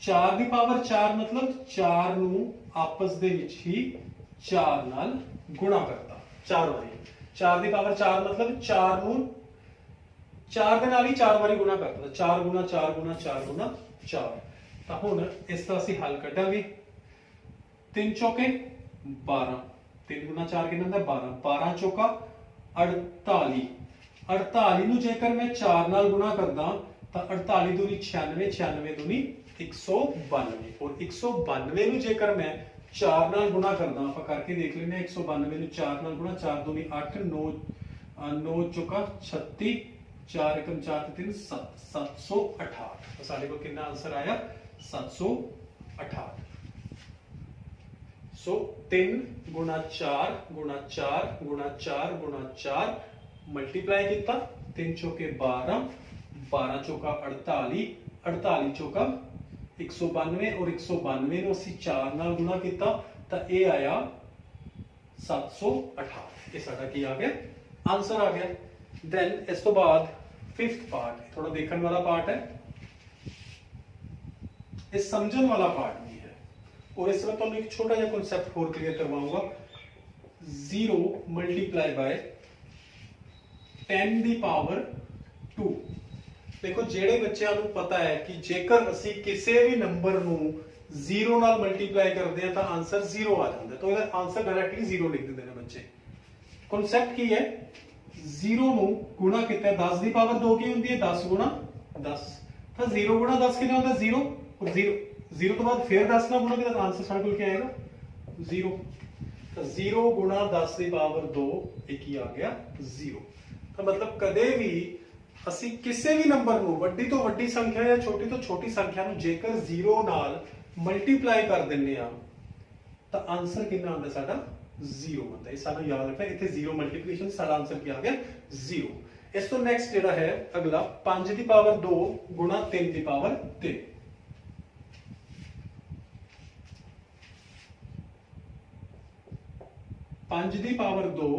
4 की पावर 4 मतलब 4 ਨੂੰ आपस ਦੇ ਵਿੱਚ ਹੀ 4 ਨਾਲ गुणा करता 4 ਵਾਰੀ। 4 की पावर 4 मतलब 4 ਨੂੰ 4 ਦੇ ਨਾਲ ਹੀ 4 ਵਾਰੀ ਗੁਣਾ ਕਰਦਾ। 4 ਗੁਣਾ 4 ਗੁਣਾ 4 ਗੁਣਾ 4। ਤਾਂ ਹੁਣ ਇਸ ਦਾ ਅਸੀਂ ਹੱਲ ਕੱਢਾਂਗੇ। 3 ਚੌਕੇ 12, 3 ਗੁਣਾ 4 ਕਿੰਨਾ ਹੁੰਦਾ 12, 12 ਚੌਕਾ 48। 48 ਨੂੰ ਜੇਕਰ ਮੈਂ 4 ਨਾਲ ਗੁਣਾ ਕਰਦਾ ਤਾਂ 48 दूनी 96, 96 दूनी 192, और 192 ਨੂੰ ਜੇਕਰ ਮੈਂ 4 ਨਾਲ ਗੁਣਾ ਕਰਦਾ, ਆਪਾਂ ਕਰਕੇ ਦੇਖ ਲੈਂਦੇ ਹਾਂ। 192 ਨੂੰ 4 ਨਾਲ ਗੁਣਾ 4 दूनी 8 9 9 ਚੌਕਾ 36 4 एकम 4 3 7 768। तो साडे को कितना आंसर आया 768। सो 3 गुणा 4 गुणा 4 गुणा 4 गुणा 4 मल्टीप्लाई किया। 3 चौके 12 12 चौका 48 48 चौका 192, और 192 ਨੂੰ ਅਸੀਂ 4 ਨਾਲ ਗੁਣਾ ਕੀਤਾ ਤਾਂ ਇਹ ਆਇਆ 768। ਇਹ ਸਾਡਾ ਕੀ ਆ ਗਿਆ ਆਨਸਰ ਆ ਗਿਆ। ਦੈਨ ਇਸ ਤੋਂ ਬਾਅਦ फिफ्थ पार्ट थोड़ा देखने वाला पार्ट है। ये समझण वाला पार्ट भी है। और इस वक्त एक छोटा जिहा कॉन्सेप्ट और क्लियर करवाऊंगा। 0 मल्टीप्लाई बाय 10 ਦੀ ਪਾਵਰ 2। देखो ਜਿਹੜੇ ਬੱਚਿਆਂ ਨੂੰ ਪਤਾ ਹੈ ਕਿ ਜੇਕਰ ਅਸੀਂ ਕਿਸੇ ਵੀ ਨੰਬਰ ਨੂੰ 0 ਨਾਲ ਮਲਟੀਪਲਾਈ ਕਰਦੇ ਹਾਂ ਤਾਂ ਆਨਸਰ 0 ਆ ਜਾਂਦਾ, ਤਾਂ ਇਹਦਾ ਆਨਸਰ ਡਾਇਰੈਕਟਲੀ 0 ਲਿਖ ਦਿੰਦੇ ਨੇ ਬੱਚੇ। ਕਨਸੈਪਟ ਕੀ ਹੈ, 0 ਨੂੰ ਗੁਣਾ ਕੀਤਾ 10 ਦੀ ਪਾਵਰ 2 ਕੀ ਹੁੰਦੀ ਹੈ, 10 ਗੁਣਾ 10। ਤਾਂ 0 ਗੁਣਾ 10 ਕਿੰਨਾ ਹੁੰਦਾ, 0। और 0 ਤੋਂ ਬਾਅਦ ਫਿਰ 10 ਨਾਲ ਗੁਣਾ ਕੀਤਾ ਤਾਂ ਆਨਸਰ ਸਾਡੇ ਕੋਲ ਕੀ ਆਏਗਾ, 0। ਤਾਂ 0 ਗੁਣਾ 10 ਦੀ ਪਾਵਰ 2 ਇਹ ਕੀ ਆ ਗਿਆ, 0। ਤਾਂ ਮਤਲਬ ਕਦੇ ਵੀ ਅਸੀਂ ਕਿਸੇ ਵੀ ਨੰਬਰ ਨੂੰ ਵੱਡੀ ਤੋਂ ਵੱਡੀ ਸੰਖਿਆ ਜਾਂ ਛੋਟੀ ਤੋਂ ਛੋਟੀ ਸੰਖਿਆ ਨੂੰ ਜੇਕਰ 0 ਨਾਲ ਮਲਟੀਪਲਾਈ ਕਰ ਦਿੰਨੇ ਆ ਤਾਂ ਆਨਸਰ ਕਿੰਨਾ ਆਉਂਦਾ ਸਾਡਾ, 0 ਆਉਂਦਾ। ਇਹ ਸਾਨੂੰ ਯਾਦ ਰੱਖਣਾ, ਇੱਥੇ 0 ਮਲਟੀਪਲੀਕੇਸ਼ਨ ਸਾਡਾ ਆਨਸਰ ਕੀ ਆ ਗਿਆ, 0। ਇਸ ਤੋਂ ਨੈਕਸਟ ਜਿਹੜਾ ਹੈ ਅਗਲਾ 5 ਦੀ ਪਾਵਰ 2 ਗੁਣਾ 3 ਦੀ ਪਾਵਰ 3। 5 ਦੀ ਪਾਵਰ 2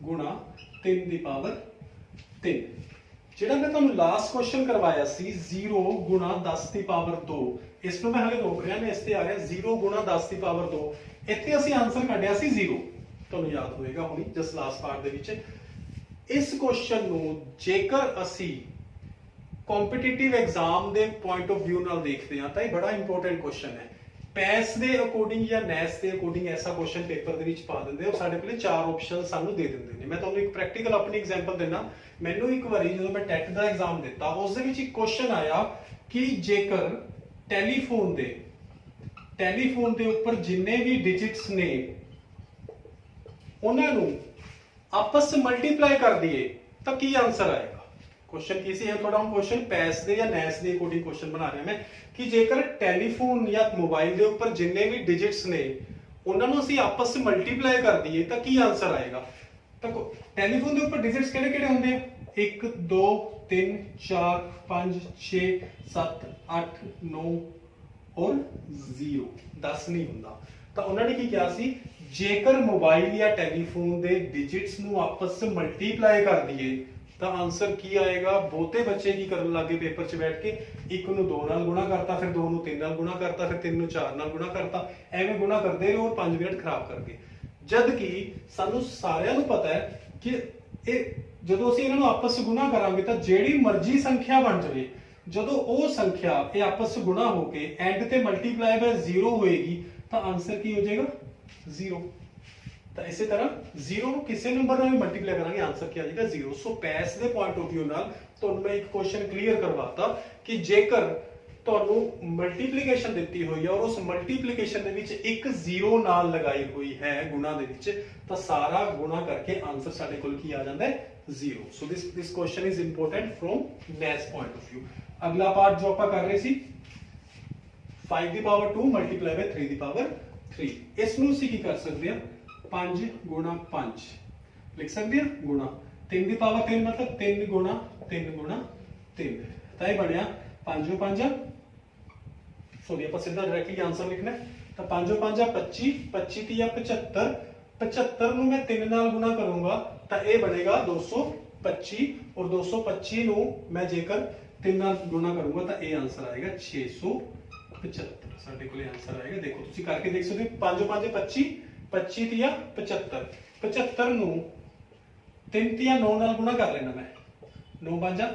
ਗੁਣਾ 3 ਦੀ ਪਾਵਰ 3। ਜਿਹੜਾ ਮੈਂ ਤੁਹਾਨੂੰ ਲਾਸਟ ਕੁਐਸਚਨ ਕਰਵਾਇਆ ਸੀ 0 ਗੁਣਾ 10 ਦੀ ਪਾਵਰ 2, ਇਸ ਨੂੰ ਮੈਂ ਹਲੇ ਰੋਕ ਰਿਹਾ, ਮੈਂ ਇਸ ਤੇ ਆ ਗਿਆ 0 ਗੁਣਾ 10 ਦੀ ਪਾਵਰ 2। ਇੱਥੇ ਅਸੀਂ ਆਨਸਰ ਕੱਢਿਆ ਸੀ 0, ਤੁਹਾਨੂੰ ਯਾਦ ਹੋਏਗਾ ਹੁਣੀ ਜਸ ਲਾਸਟ ਪਾਰਟ ਦੇ ਵਿੱਚ। ਇਸ ਕੁਐਸਚਨ ਨੂੰ ਜੇਕਰ ਅਸੀਂ ਕੰਪੀਟੀਟਿਵ ਐਗਜ਼ਾਮ ਦੇ ਪੁਆਇੰਟ ਆਫ View ਨਾਲ ਦੇਖਦੇ ਹਾਂ ਤਾਂ ਇਹ ਬੜਾ ਇੰਪੋਰਟੈਂਟ ਕੁਐਸਚਨ ਹੈ। ਪੈਸ ਦੇ ਅਕੋਰਡਿੰਗ ਜਾਂ ਨੈਸ ਦੇ ਅਕੋਰਡਿੰਗ ਐਸਾ ਕੁਐਸਚਨ ਪੇਪਰ ਦੇ ਵਿੱਚ ਪਾ ਦਿੰਦੇ ਔਰ ਸਾਡੇ ਕੋਲੇ 4 ਆਪਸ਼ਨ ਸਾਨੂੰ ਦੇ ਦਿੰਦੇ ਨੇ। ਮੈਂ ਤੁਹਾਨੂੰ ਇੱਕ ਪ੍ਰੈਕਟੀਕਲ ਆਪਣੀ ਐਗਜ਼ਾਮਪਲ ਦੇਣਾ। ਮੈਨੂੰ ਇੱਕ ਵਾਰੀ ਜਦੋਂ ਮੈਂ ਟੈਟ ਦਾ ਐਗਜ਼ਾਮ ਦਿੱਤਾ ਉਸ ਦੇ ਵਿੱਚ ਇੱਕ ਕੁਐਸਚਨ ਆਇਆ ਕਿ ਜੇਕਰ ਟੈਲੀਫੋਨ ਦੇ ਉੱਪਰ ਜਿੰਨੇ ਵੀ ਡਿਜਿਟਸ ਨੇ ਉਹਨਾਂ ਨੂੰ ਆਪਸ ਵਿੱਚ ਮਲਟੀਪਲਾਈ ਕਰ ਦਈਏ ਤਾਂ ਕੀ ਆਨਸਰ ਆਏਗਾ। क्वेश्चन की सी है थोड़ा हम क्वेश्चन पैस दे या नैस दे अकॉर्डिंग क्वेश्चन बना रहे हैं मैं कि जेकर टेलीफोन या मोबाइल दे ऊपर जिन्ने भी डिजिट्स ने ਉਹਨਾਂ ਨੂੰ ਅਸੀਂ ਆਪਸ ਵਿੱਚ ਮਲਟੀਪਲਾਈ ਕਰ ਦਈਏ ਤਾਂ ਕੀ ਆਨਸਰ ਆਏਗਾ। ਤਾਂ ਟੈਲੀਫੋਨ ਦੇ ਉੱਪਰ ਡਿਜਿਟਸ ਕਿਹੜੇ ਕਿਹੜੇ ਹੁੰਦੇ ਆ, 1 2 3 4 5 6 7 8 9 और 0, 10 ਨਹੀਂ ਹੁੰਦਾ। ਤਾਂ ਉਹਨਾਂ ਨੇ ਕੀ ਕਿਹਾ ਸੀ, ਜੇਕਰ ਮੋਬਾਈਲ ਜਾਂ ਟੈਲੀਫੋਨ ਦੇ ਡਿਜਿਟਸ ਨੂੰ ਆਪਸ ਵਿੱਚ ਮਲਟੀਪਲਾਈ ਕਰ ਦਈਏ ਤਾਂ ਆਨਸਰ ਕੀ ਆਏਗਾ। ਬਹੁਤੇ ਬੱਚੇ ਕੀ ਕਰਨ ਲੱਗੇ ਪੇਪਰ 'ਚ ਬੈਠ ਕੇ 1 ਨੂੰ 2 ਨਾਲ ਗੁਣਾ ਕਰਤਾ, ਫਿਰ 2 ਨੂੰ 3 ਨਾਲ ਗੁਣਾ ਕਰਤਾ, ਫਿਰ 3 ਨੂੰ 4 ਨਾਲ ਗੁਣਾ ਕਰਤਾ, ਐਵੇਂ ਗੁਣਾ ਕਰਦੇ ਰਹੋ ਔਰ 5 ਮਿੰਟ ਖਰਾਬ ਕਰ ਗਏ। ਜਦ ਕਿ ਸਾਨੂੰ ਸਾਰਿਆਂ ਨੂੰ ਪਤਾ ਹੈ ਕਿ ਇਹ ਜਦੋਂ ਅਸੀਂ ਇਹਨਾਂ ਨੂੰ ਆਪਸ 'ਚ ਗੁਣਾ ਕਰਾਂਗੇ ਤਾਂ ਜਿਹੜੀ ਮਰਜ਼ੀ ਸੰਖਿਆ ਬਣ ਜਾਵੇ, ਜਦੋਂ ਉਹ ਸੰਖਿਆ ਇਹ ਆਪਸ 'ਚ ਗੁਣਾ ਹੋ ਕੇ ਐਂਡ ਤੇ ਮਲਟੀਪਲਾਈ ਬਾय 0 ਹੋਏਗੀ ਤਾਂ ਆਨਸਰ ਕੀ ਹੋ ਜਾਏਗਾ, 0। ਤਾਂ ਇਸੇ ਤਰ੍ਹਾਂ 0 ਨੂੰ ਕਿਸੇ ਨੰਬਰ ਨਾਲ ਵੀ ਮਲਟੀਪਲਾਈ ਕਰਾਂਗੇ ਆਨਸਰ ਕੀ ਆ ਜਾਏਗਾ, 0। ਸੋ ਪੈਸ ਦੇ ਪੁਆਇੰਟ ਆਫ View ਨਾਲ ਤੁਹਾਨੂੰ ਮੈਂ ਇੱਕ ਕੁਐਸਚਨ ਕਲੀਅਰ ਕਰਵਾਤਾ ਕਿ ਜੇਕਰ ਤੁਹਾਨੂੰ ਮਲਟੀਪਲੀਕੇਸ਼ਨ ਦਿੱਤੀ ਹੋਈ ਹੈ ਔਰ ਉਸ ਮਲਟੀਪਲੀਕੇਸ਼ਨ ਦੇ ਵਿੱਚ ਇੱਕ 0 ਨਾਲ ਲਗਾਈ ਹੋਈ ਹੈ ਗੁਣਾ ਦੇ ਵਿੱਚ ਤਾਂ ਸਾਰਾ ਗੁਣਾ ਕਰਕੇ ਆਨਸਰ ਸਾਡੇ ਕੋਲ ਕੀ ਆ ਜਾਂਦਾ ਹੈ, 0। ਸੋ this question is important from NAS point of view। ਅਗਲਾ ਪਾਰਟ ਜੋ ਆਪਾਂ ਕਰ ਰਹੇ ਸੀ 5 ਦੀ ਪਾਵਰ 2 ਮਲਟੀਪਲਾਈ ਬਾय 3 ਦੀ ਪਾਵਰ 3। ਇਸ ਨੂੰ ਅਸੀਂ ਕੀ ਕਰ ਸਕਦੇ ਹਾਂ, 5 ਗੁਣਾ 5 ਲਿਖ ਸਕਦੇ ਹਾਂ ਗੁਣਾ 3 ਦੀ ਪਾਵਰ 3 मतलब 3 ਗੁਣਾ 3 ਗੁਣਾ 3। ਤਾਂ ਇਹ ਬਣਿਆ 5 5 ਸੋਰੀ ਆਪਾਂ ਸਿੱਧਾ ਡਾਇਰੈਕਟਲੀ ਆਨਸਰ ਲਿਖਣਾ ਤਾਂ 5 5 25 25 ਤੀਆ 75 75 ਨੂੰ ਮੈਂ 3 ਨਾਲ ਗੁਣਾ ਕਰੂੰਗਾ ਤਾਂ ਇਹ ਬਣੇਗਾ 225 ਔਰ 225 ਨੂੰ ਮੈਂ ਜੇਕਰ 3 ਨਾਲ ਗੁਣਾ ਕਰੂੰਗਾ ਤਾਂ ਇਹ ਆਨਸਰ ਆਏਗਾ 675। ਸਾਡੇ ਕੋਲੇ ਆਨਸਰ ਆਏਗਾ, ਦੇਖੋ ਤੁਸੀਂ ਕਰਕੇ ਦੇਖ ਸਕਦੇ ਹੋ। 5 5 25 25 ਤੀਆ 75 75 ਨੂੰ 3 ਤੀਆ 9 ਨਾਲ ਗੁਣਾ ਕਰ ਲੈਣਾ ਮੈਂ, 9 5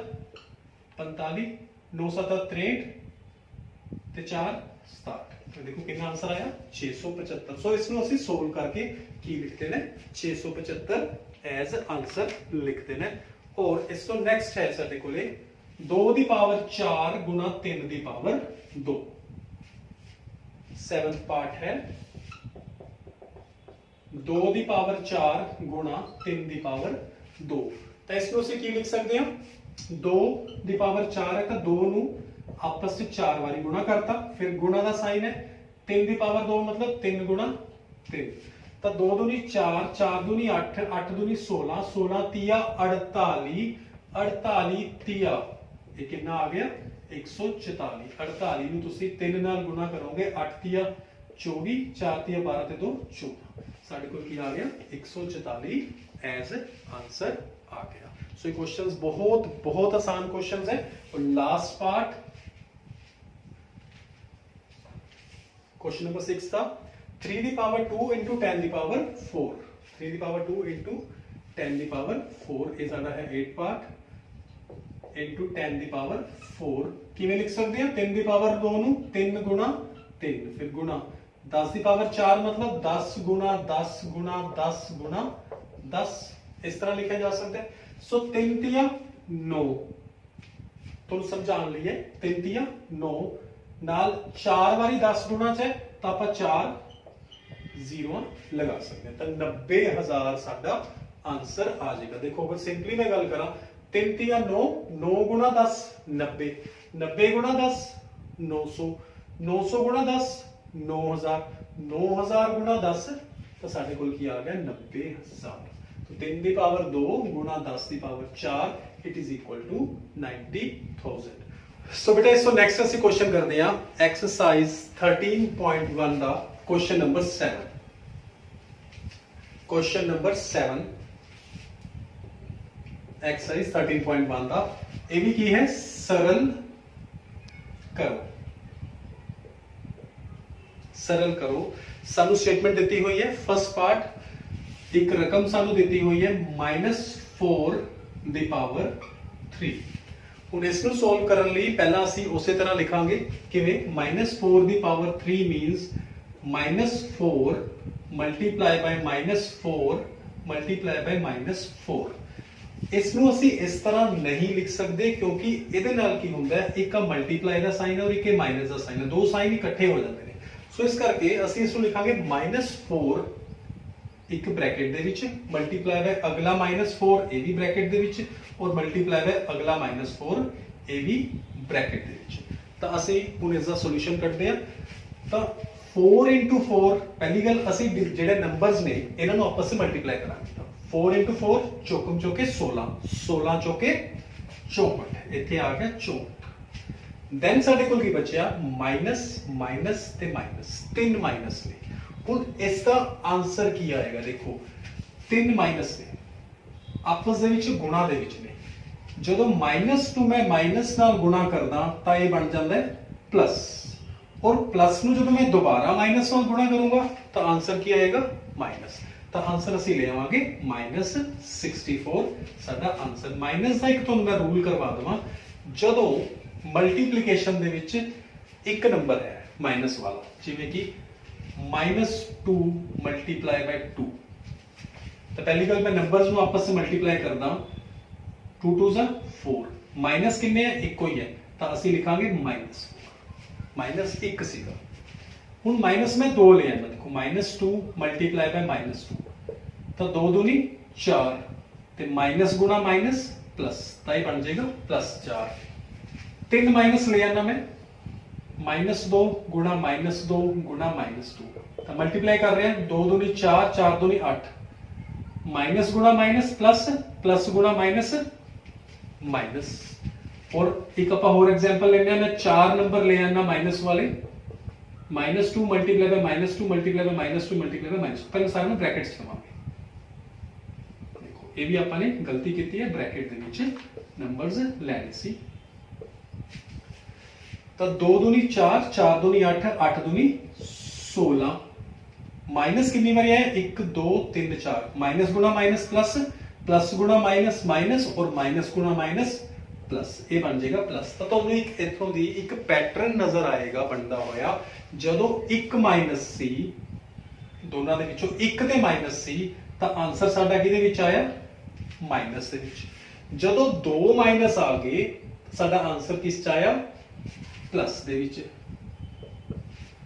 45 9 7 63 ਤੇ 4 67। ਦੇਖੋ ਕਿੰਨਾ ਆਨਸਰ ਆਇਆ, 675। ਸੋ ਇਸ ਨੂੰ ਅਸੀਂ ਸੋਲਵ ਕਰਕੇ ਕੀ ਲਿਖਦੇ ਨੇ, 675 ਐਜ਼ ਆਨਸਰ ਲਿਖਦੇ ਨੇ। ਔਰ ਇਸ ਤੋਂ ਨੈਕਸਟ ਹੈ ਸਾਡੇ ਕੋਲੇ 2 ਦੀ ਪਾਵਰ 4 ਗੁਣਾ 3 ਦੀ ਪਾਵਰ 2। 7th ਪਾर्ट है 2 ਦੀ ਪਾਵਰ 4 ਗੁਣਾ 3 ਦੀ ਪਾਵਰ 2। ਤਾਂ ਇਸ ਨੂੰ ਅਸੀਂ ਕੀ ਲਿਖ ਸਕਦੇ ਹਾਂ, 2 ਦੀ ਪਾਵਰ 4 ਹੈ ਤਾਂ 2 ਨੂੰ ਆਪਸ ਵਿੱਚ 4 ਵਾਰੀ ਗੁਣਾ ਕਰਤਾ, ਫਿਰ ਗੁਣਾ ਦਾ ਸਾਈਨ ਹੈ 3 ਦੀ ਪਾਵਰ 2 मतलब 3 ਗੁਣਾ 3। ਤਾਂ 2 दूनी 4 4 दूनी 8 8 दूनी 16 16 ਤੀਆ 48 48 ਤੀਆ ਇਹ ਕਿੰਨਾ ਆ ਗਿਆ, 144। 48 ਨੂੰ ਤੁਸੀਂ 3 ਨਾਲ ਗੁਣਾ ਕਰੋਗੇ 8 ਤੀਆ 24 4 ਤੀਆ 12 ਤੇ 2 14। ਸਾਡੇ ਕੋਲ ਕੀ ਆ ਗਿਆ, 144 ਐਜ਼ ਆਨਸਰ ਆ ਗਿਆ। ਸੋ ਇਹ ਕੁਐਸਚਨਸ ਬਹੁਤ ਆसान क्वेश्चंस है। और लास्ट पार्ट क्वेश्चन नंबर 6 था 3 ਦੀ ਪਾਵਰ 2 into 10 ਦੀ ਪਾਵਰ 4 3 ਦੀ ਪਾਵਰ 2 into 10 ਦੀ ਪਾਵਰ 4 ਇਹ ਸਾਡਾ ਹੈ 8 ਪਾਰਟ into 10 ਦੀ ਪਾਵਰ 4 ਕਿਵੇਂ ਲਿਖ ਸਕਦੇ ਹਾਂ 3 ਦੀ ਪਾਵਰ 2 ਨੂੰ 3 ਗੁਣਾ 3 ਫਿਰ ਗੁਣਾ 10 ਦੀ ਪਾਵਰ 4 मतलब 10 गुना 10 गुना 10 गुना 10 इस तरह लिखा जा सकता है सो 3 तिया 9 तो समझाने लिए 3 तिया 9 नाल 4 बारी 10 गुना च है तो आप 4 जीरो लगा सकते हैं तो 90,000 साडा आंसर आ जाएगा देखो अगर सिंपली मैं गल करा 3 तिया 9 9 गुना 10 90 90 गुना 10 900 900 गुना 10 9000 9000 गुना 10 तो साढ़े कोल की आ गया 90,000 तो 3 ਦੀ ਪਾਵਰ 2 गुना 10 ਦੀ power 4 it is equal to 90,000 so बेटा इसको नेक्स्ट ਅਸੀਂ क्वेश्चन करते हैं एक्सरसाइज 13.1 ਦਾ क्वेश्चन नंबर 7 क्वेश्चन नंबर 7 एक्सरसाइज 13.1 ਦਾ ਇਹ ਵੀ ਕੀ ਹੈ सरल करो सरल करो सानू स्टेटमेंट दी हुई है फर्स्ट पार्ट एक रकम सानू दी हुई है -4 दी पावर 3 ਹੁਣ ਇਸ ਨੂੰ ਸੋਲਵ ਕਰਨ ਲਈ ਪਹਿਲਾਂ ਅਸੀਂ ਉਸੇ ਤਰ੍ਹਾਂ ਲਿਖਾਂਗੇ ਕਿਵੇਂ -4 ਦੀ ਪਾਵਰ 3 ਮੀਨਸ -4 ਮਲਟੀਪਲਾਈ ਬਾਈ -4 ਮਲਟੀਪਲਾਈ ਬਾਈ -4 ਇਸ ਨੂੰ ਅਸੀਂ ਇਸ ਤਰ੍ਹਾਂ ਨਹੀਂ ਲਿਖ ਸਕਦੇ ਕਿਉਂਕਿ ਇਹਦੇ ਨਾਲ ਕੀ ਹੁੰਦਾ ਹੈ ਇੱਕ ਆ ਮਲਟੀਪਲਾਈ ਦਾ ਸਾਈਨ ਔਰ ਇੱਕ ਇਹ ਮਾਈਨਸ ਦਾ ਸਾਈਨ ਦੋ ਸਾਈਨ ਇਕੱਠੇ ਹੋ ਜਾਂਦੇ ਨੇ ਸੋ ਇਸ ਕਰਕੇ ਅਸੀਂ ਇਸ ਨੂੰ ਲਿਖਾਂਗੇ -4 ਇੱਕ ਬ੍ਰੈਕਟ ਦੇ ਵਿੱਚ ਮਲਟੀਪਲਾਈ ਬਾਈ ਅਗਲਾ -4 ਇਹ ਵੀ ਬ੍ਰੈਕਟ ਦੇ ਵਿੱਚ ਔਰ ਮਲਟੀਪਲਾਈ ਬਾਈ ਅਗਲਾ -4 ਇਹ ਵੀ ਬ੍ਰੈਕਟ ਦੇ ਵਿੱਚ ਤਾਂ ਅਸੀਂ ਹੁਣ ਇਸ ਦਾ ਸੋਲੂਸ਼ਨ ਕੱਢਦੇ ਹਾਂ ਤਾਂ 4 into 4 ਪਹਿਲੀ ਗੱਲ ਅਸੀਂ ਜਿਹੜੇ ਨੰਬਰਸ ਨੇ ਇਹਨਾਂ ਨੂੰ ਆਪਸ ਵਿੱਚ ਮਲਟੀਪਲਾਈ ਕਰਾਂਗੇ ਤਾਂ 4 into 4 ਚੌਕਮ ਚੌਕੇ 16 16 ਚੌਕੇ 64 ਇੱਥੇ ਆ ਗਿਆ 64 ਦੈਨ ਸਾਡੇ ਕੋਲ ਕੀ ਬਚਿਆ ਮਾਈਨਸ ਮਾਈਨਸ ਤੇ ਮਾਈਨਸ ਤਿੰਨ ਮਾਈਨਸ ਨੇ ਹੁਣ ਇਸ ਦਾ ਆਨਸਰ ਕੀ ਆਏਗਾ ਦੇਖੋ ਤਿੰਨ ਮਾਈਨਸ ਨੇ ਆਪਸ ਦੇ ਵਿੱਚ ਗੁਣਾ ਦੇ ਵਿੱਚ ਨੇ ਜਦੋਂ ਮਾਈਨਸ ਨੂੰ ਮੈਂ ਮਾਈਨਸ ਨਾਲ ਗੁਣਾ ਕਰਦਾ ਤਾਂ ਇਹ ਬਣ ਜਾਂਦਾ ਹੈ ਪਲੱਸ और प्लस ਨੂੰ ਜਦੋਂ ਮੈਂ ਦੁਬਾਰਾ ਮਾਈਨਸ ਨਾਲ ਗੁਣਾ ਕਰੂੰਗਾ ਤਾਂ ਆਨਸਰ ਕੀ ਆਏਗਾ ਮਾਈਨਸ ਤਾਂ ਆਨਸਰ ਅਸੀਂ ਲੈ ਆਵਾਂਗੇ -64 ਸਾਡਾ ਆਨਸਰ ਮਾਈਨਸ ਦਾ ਇੱਕ ਤੁਹਾਨੂੰ ਮੈਂ ਰੂਲ ਕਰਵਾ ਦਵਾਂ ਜਦੋਂ ਮਲਟੀਪਲੀਕੇਸ਼ਨ ਦੇ ਵਿੱਚ ਇੱਕ ਨੰਬਰ ਹੈ ਮਾਈਨਸ ਵਾਲਾ ਜਿਵੇਂ ਕਿ -2 ਮਲਟੀਪਲਾਈ ਬਾਈ 2 ਤਾਂ ਪਹਿਲੀ ਗੱਲ ਮੈਂ ਨੰਬਰਸ ਨੂੰ ਆਪਸ ਵਿੱਚ ਮਲਟੀਪਲਾਈ ਕਰਦਾ 2 2 ज़ा 4 ਮਾਈਨਸ ਕਿੰਨੇ ਹੈ ਇੱਕੋ ਹੀ ਹੈ ਤਾਂ ਅਸੀਂ ਲਿਖਾਂਗੇ माइनस एक सीगा हूँ माइनस में 2 ले आना देखो -2 मल्टीप्लाई बाय -2 तो 2 दूनी 4 ते माइनस गुना माइनस प्लस ताई बन जाएगा +4 3 माइनस ले आना मैं -2 गुना -2 गुना -2 तो मल्टीप्लाई कर रहे हैं 2 दूनी 4 4 दूनी 8 माइनस गुना माइनस प्लस प्लस गुना माइनस माइनस और एक अपा और एग्जांपल लेने हैं मैं 4 नंबर ले आना माइनस वाले -2 multiply by -2 multiply by -2 multiply by -2 पहले सारे में ब्रैकेट्स लगावांगे देखो ये भी ਆਪਾਂ ਨੇ ਗਲਤੀ ਕੀਤੀ ਹੈ ਬ੍ਰੈਕਟ ਦੇ ਵਿੱਚ ਨੰਬਰਸ ਲੈਣੇ ਸੀ ਤਾਂ 2 दूनी 4 4 दूनी 8 8 दूनी 16 माइनस कितनी बार है 1 2 3 4 माइनस गुना माइनस प्लस प्लस गुना माइनस माइनस और माइनस गुना माइनस प्लस ये बन जाएगा प्लस तो ਤੁਹਾਨੂੰ ਇੱਕ ਇਥੋਂ ਦੀ ਇੱਕ ਪੈਟਰਨ ਨਜ਼ਰ ਆਏਗਾ ਬਣਦਾ ਹੋਇਆ ਜਦੋਂ ਇੱਕ ਮਾਈਨਸ ਸੀ ਦੋਨਾਂ ਦੇ ਵਿੱਚੋਂ ਇੱਕ ਤੇ ਮਾਈਨਸ ਸੀ ਤਾਂ ਆਨਸਰ ਸਾਡਾ ਕਿਹਦੇ ਵਿੱਚ ਆਇਆ ਮਾਈਨਸ ਦੇ ਵਿੱਚ ਜਦੋਂ ਦੋ ਮਾਈਨਸ ਆ ਗਏ ਸਾਡਾ ਆਨਸਰ ਕਿਸ ਚ ਆਇਆ ਪਲੱਸ ਦੇ ਵਿੱਚ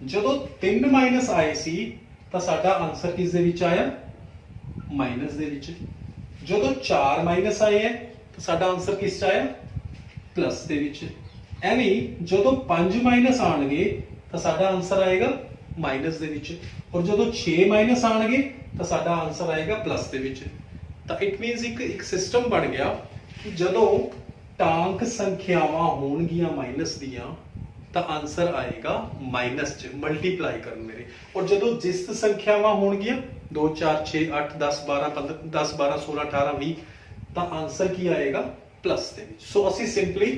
ਜਦੋਂ ਤਿੰਨ ਮਾਈਨਸ ਆਏ ਸੀ ਤਾਂ ਸਾਡਾ ਆਨਸਰ ਕਿਸ ਦੇ ਵਿੱਚ ਆਇਆ ਮਾਈਨਸ ਦੇ ਵਿੱਚ ਜਦੋਂ ਚਾਰ ਮਾਈਨਸ ਆਏ ਹੈ ਤਾਂ ਸਾਡਾ ਆਨਸਰ ਕਿਸ ਚ ਆਇਆ प्लस ਦੇ ਵਿੱਚ ਐਵੇਂ ਜਦੋਂ 5 ਮਾਈਨਸ ਆਣਗੇ ਤਾਂ ਸਾਡਾ ਆਨਸਰ ਆਏਗਾ ਮਾਈਨਸ ਦੇ ਵਿੱਚ ਔਰ ਜਦੋਂ 6 ਮਾਈਨਸ ਆਣਗੇ ਤਾਂ ਸਾਡਾ ਆਨਸਰ ਆਏਗਾ ਪਲੱਸ ਦੇ ਵਿੱਚ ਤਾਂ ਇਟ ਮੀਨਸ ਇੱਕ ਸਿਸਟਮ ਬਣ ਗਿਆ ਕਿ ਜਦੋਂ ਟਾਂਕ ਸੰਖਿਆਵਾਂ ਹੋਣਗੀਆਂ ਮਾਈਨਸ ਦੀਆਂ ਤਾਂ ਆਨਸਰ ਆਏਗਾ ਮਾਈਨਸ ਚ ਮਲਟੀਪਲਾਈ ਕਰਨ ਮੇਰੇ ਔਰ ਜਦੋਂ ਜਿਸ ਸੰਖਿਆਵਾਂ ਹੋਣਗੀਆਂ 2 4 6 8 10 12 15 10 12 16 18 20 ਤਾਂ ਆਨਸਰ ਕੀ ਆਏਗਾ प्लस ਦੇ ਵਿੱਚ ਸੋ ਅਸੀਂ ਸਿੰਪਲੀ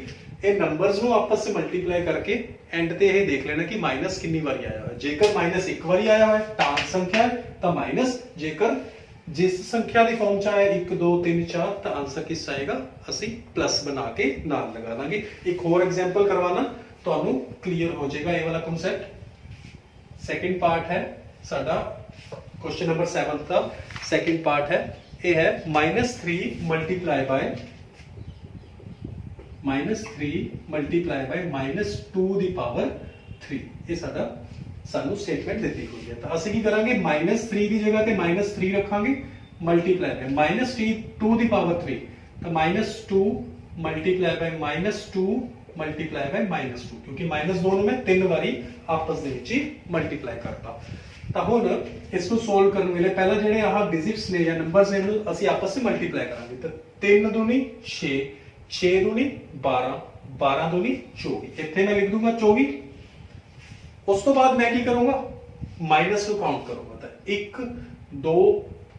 ਇਹ ਨੰਬਰਸ ਨੂੰ ਆਪਸ ਵਿੱਚ ਮਲਟੀਪਲਾਈ ਕਰਕੇ ਐਂਡ ਤੇ ਇਹ ਦੇਖ ਲੈਣਾ ਕਿ ਮਾਈਨਸ ਕਿੰਨੀ ਵਾਰੀ ਆਇਆ ਹੋਇਆ। ਜੇਕਰ ਮਾਈਨਸ ਇੱਕ ਵਾਰੀ ਆਇਆ ਹੋਇਆ ਤਾਂ ਸੰਖਿਆ ਹੈ ਤਾਂ ਮਾਈਨਸ, ਜੇਕਰ जिस संख्या की फॉर्म च आया 1 2 3 4 तो आंसर किस आएगा, असी प्लस बना के नाल लगा देंगे। एक होर एग्जाम्पल करवाना तो क्लीयर हो जाएगा ये वाला कॉन्सेप्ट। सेकंड पार्ट है साडा क्वेश्चन नंबर 7 का सेकंड पार्ट है, ये है -3 मल्टीप्लाई बाय -2 दी पावर 3। ये साडा सानू स्टेटमेंट दी हुई है। तो असं की करांगे -3 की जगह पे -3 रखांगे, मल्टीप्लाई बाय -2 दी पावर 3 तो -2 मल्टीप्लाई बाय -2 मल्टीप्लाई बाय -2, क्योंकि माइनस दोनों में 3 बारी आपस दे विच ही मल्टीप्लाई करता। तो हुण इसको सोल्व करने वेले पहला जिहड़े आह डिजिट्स ने या नंबर्स ने इन्हूं असीं आपस में मल्टीप्लाई करांगे। तो 3 दूनी 6, 6 दूनी 12, 12 दूनी 24, इत्थे मैं लिख दूंगा 24। उस तो बाद मैं की करूंगा, माइनस को काउंट करूंगा। तो 1 2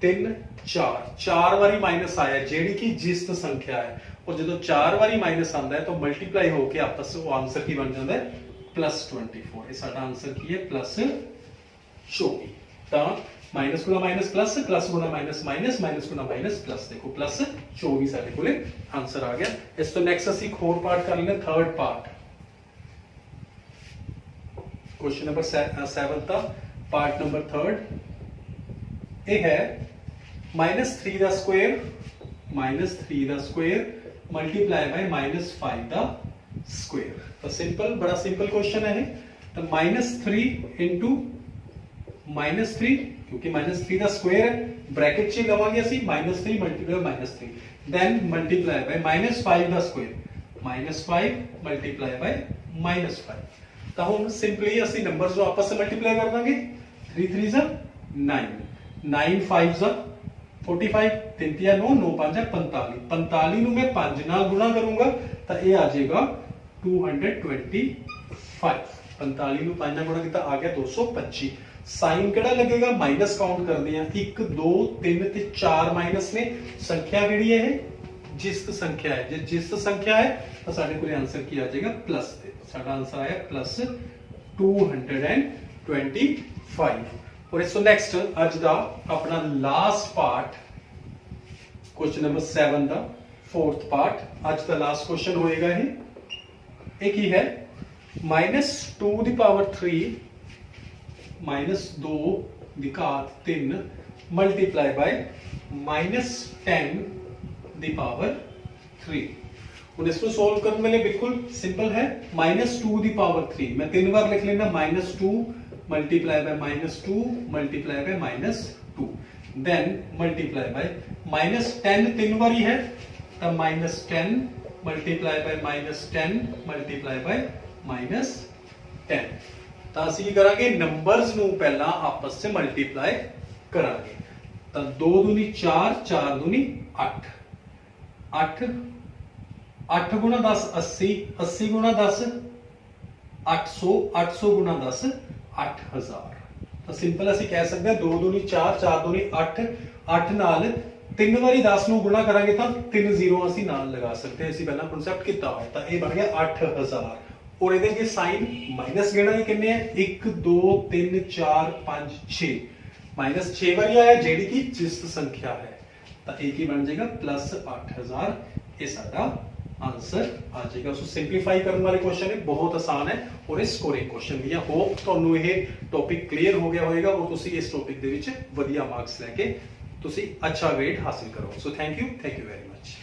3 4, 4 बारी माइनस आया जेडी की जिस्त संख्या है, और जो 4 बारी माइनस आता है तो मल्टीप्लाई होके आपस में वो आंसर की बन जाता है +24। ये साडा आंसर की है +24। तो माइनस गुना माइनस प्लस, प्लस गुना माइनस माइनस, माइनस गुना माइनस प्लस, देखो +24 साडे कोले आंसर आ गया। इस तो नेक्स्ट असीं एक होर पार्ट कर लेना, थर्ड पार्ट क्वेश्चन नंबर 7 का पार्ट नंबर 3 ये है -3 दा स्क्वायर मल्टीप्लाई बाय -5 दा स्क्वायर। तो सिंपल, बड़ा सिंपल क्वेश्चन है। तो -3 इंटू -3, क्योंकि -3 दा स्क्वायर है, ब्रैकेट च लवांगे असी -3 multiply by -3, then multiply by -5 दा स्क्वायर, -5 मल्टीप्लाई बाय -5। तो हम सिंपली असी नंबर्स आपस में मल्टीप्लाई कर देंगे। 3 3 जा 9, 9 5 जा 45, 3 3 9, 9 5 45, 45 नु मैं 5 नाल गुणा करूंगा तो ये आ जाएगा 225। 45 नु 5 नाल गुणा किया आ गया 225। साइन केड़ा लगेगा, माइनस काउंट करते हैं, 1 2 3 ते 4 माइनस ने, संख्या केड़ी है, जिस्त संख्या है। जे जिस्त संख्या है तो साडे कोल आंसर की आ जाएगा प्लस, साडा आंसर आया +225। और इसको नेक्स्ट अज दा अपना लास्ट पार्ट क्वेश्चन नंबर 7 दा फोर्थ पार्ट, अज दा लास्ट क्वेश्चन होएगा। ये की है -2 दी पावर 3 -2 दी घात 3 मल्टीप्लाई बाय -10 दी पावर 3। और इसको सोल्व करने वाले बिल्कुल सिंपल है, -2 दी पावर 3 मैं 3 बार लिख लेना, -2 multiply by -2 multiply by -2, then multiply by -10 3 बारी है तो -10 मल्टीप्लाई बाय -10 मल्टीप्लाई बाय -10। तो असीं की करांगे, नंबर्स नूं पहला आपस से मल्टीप्लाई करांगे। तो 2 दूनी 4, 4 दूनी 8, 8 गुणा 10 80, 80 गुणा 10 800, 800 गुणा 10 8000। तो सिंपल असी कह सकते हैं 2 दूनी 4, 4 दूनी 8, 8 नाल 3 बारी 10 नूं गुणा करांगे तो 3 0 असी नाल लगा सकते हैं। असी पहला कॉन्सेप्ट किया हुआ है। तो ये बन गया 8000। और ये साइन माइनस गिना कितने हैं, 1 2 3 4 5 6, -6 बारी आया जेडी की जिस्त संख्या है, तो एक ही बन जाएगा +8000। ये साडा आंसर आ जाएगा। सो सिंपलीफाई करने वाले क्वेश्चन है, बहुत आसान है और ये स्कोरिंग क्वेश्चन भी है। होप तुहानू ये टॉपिक क्लीयर हो गया होगा और तुसी इस टॉपिक दे विच वधिया मार्क्स लैके तुसी अच्छा ग्रेड हासिल करो। So thank you very much.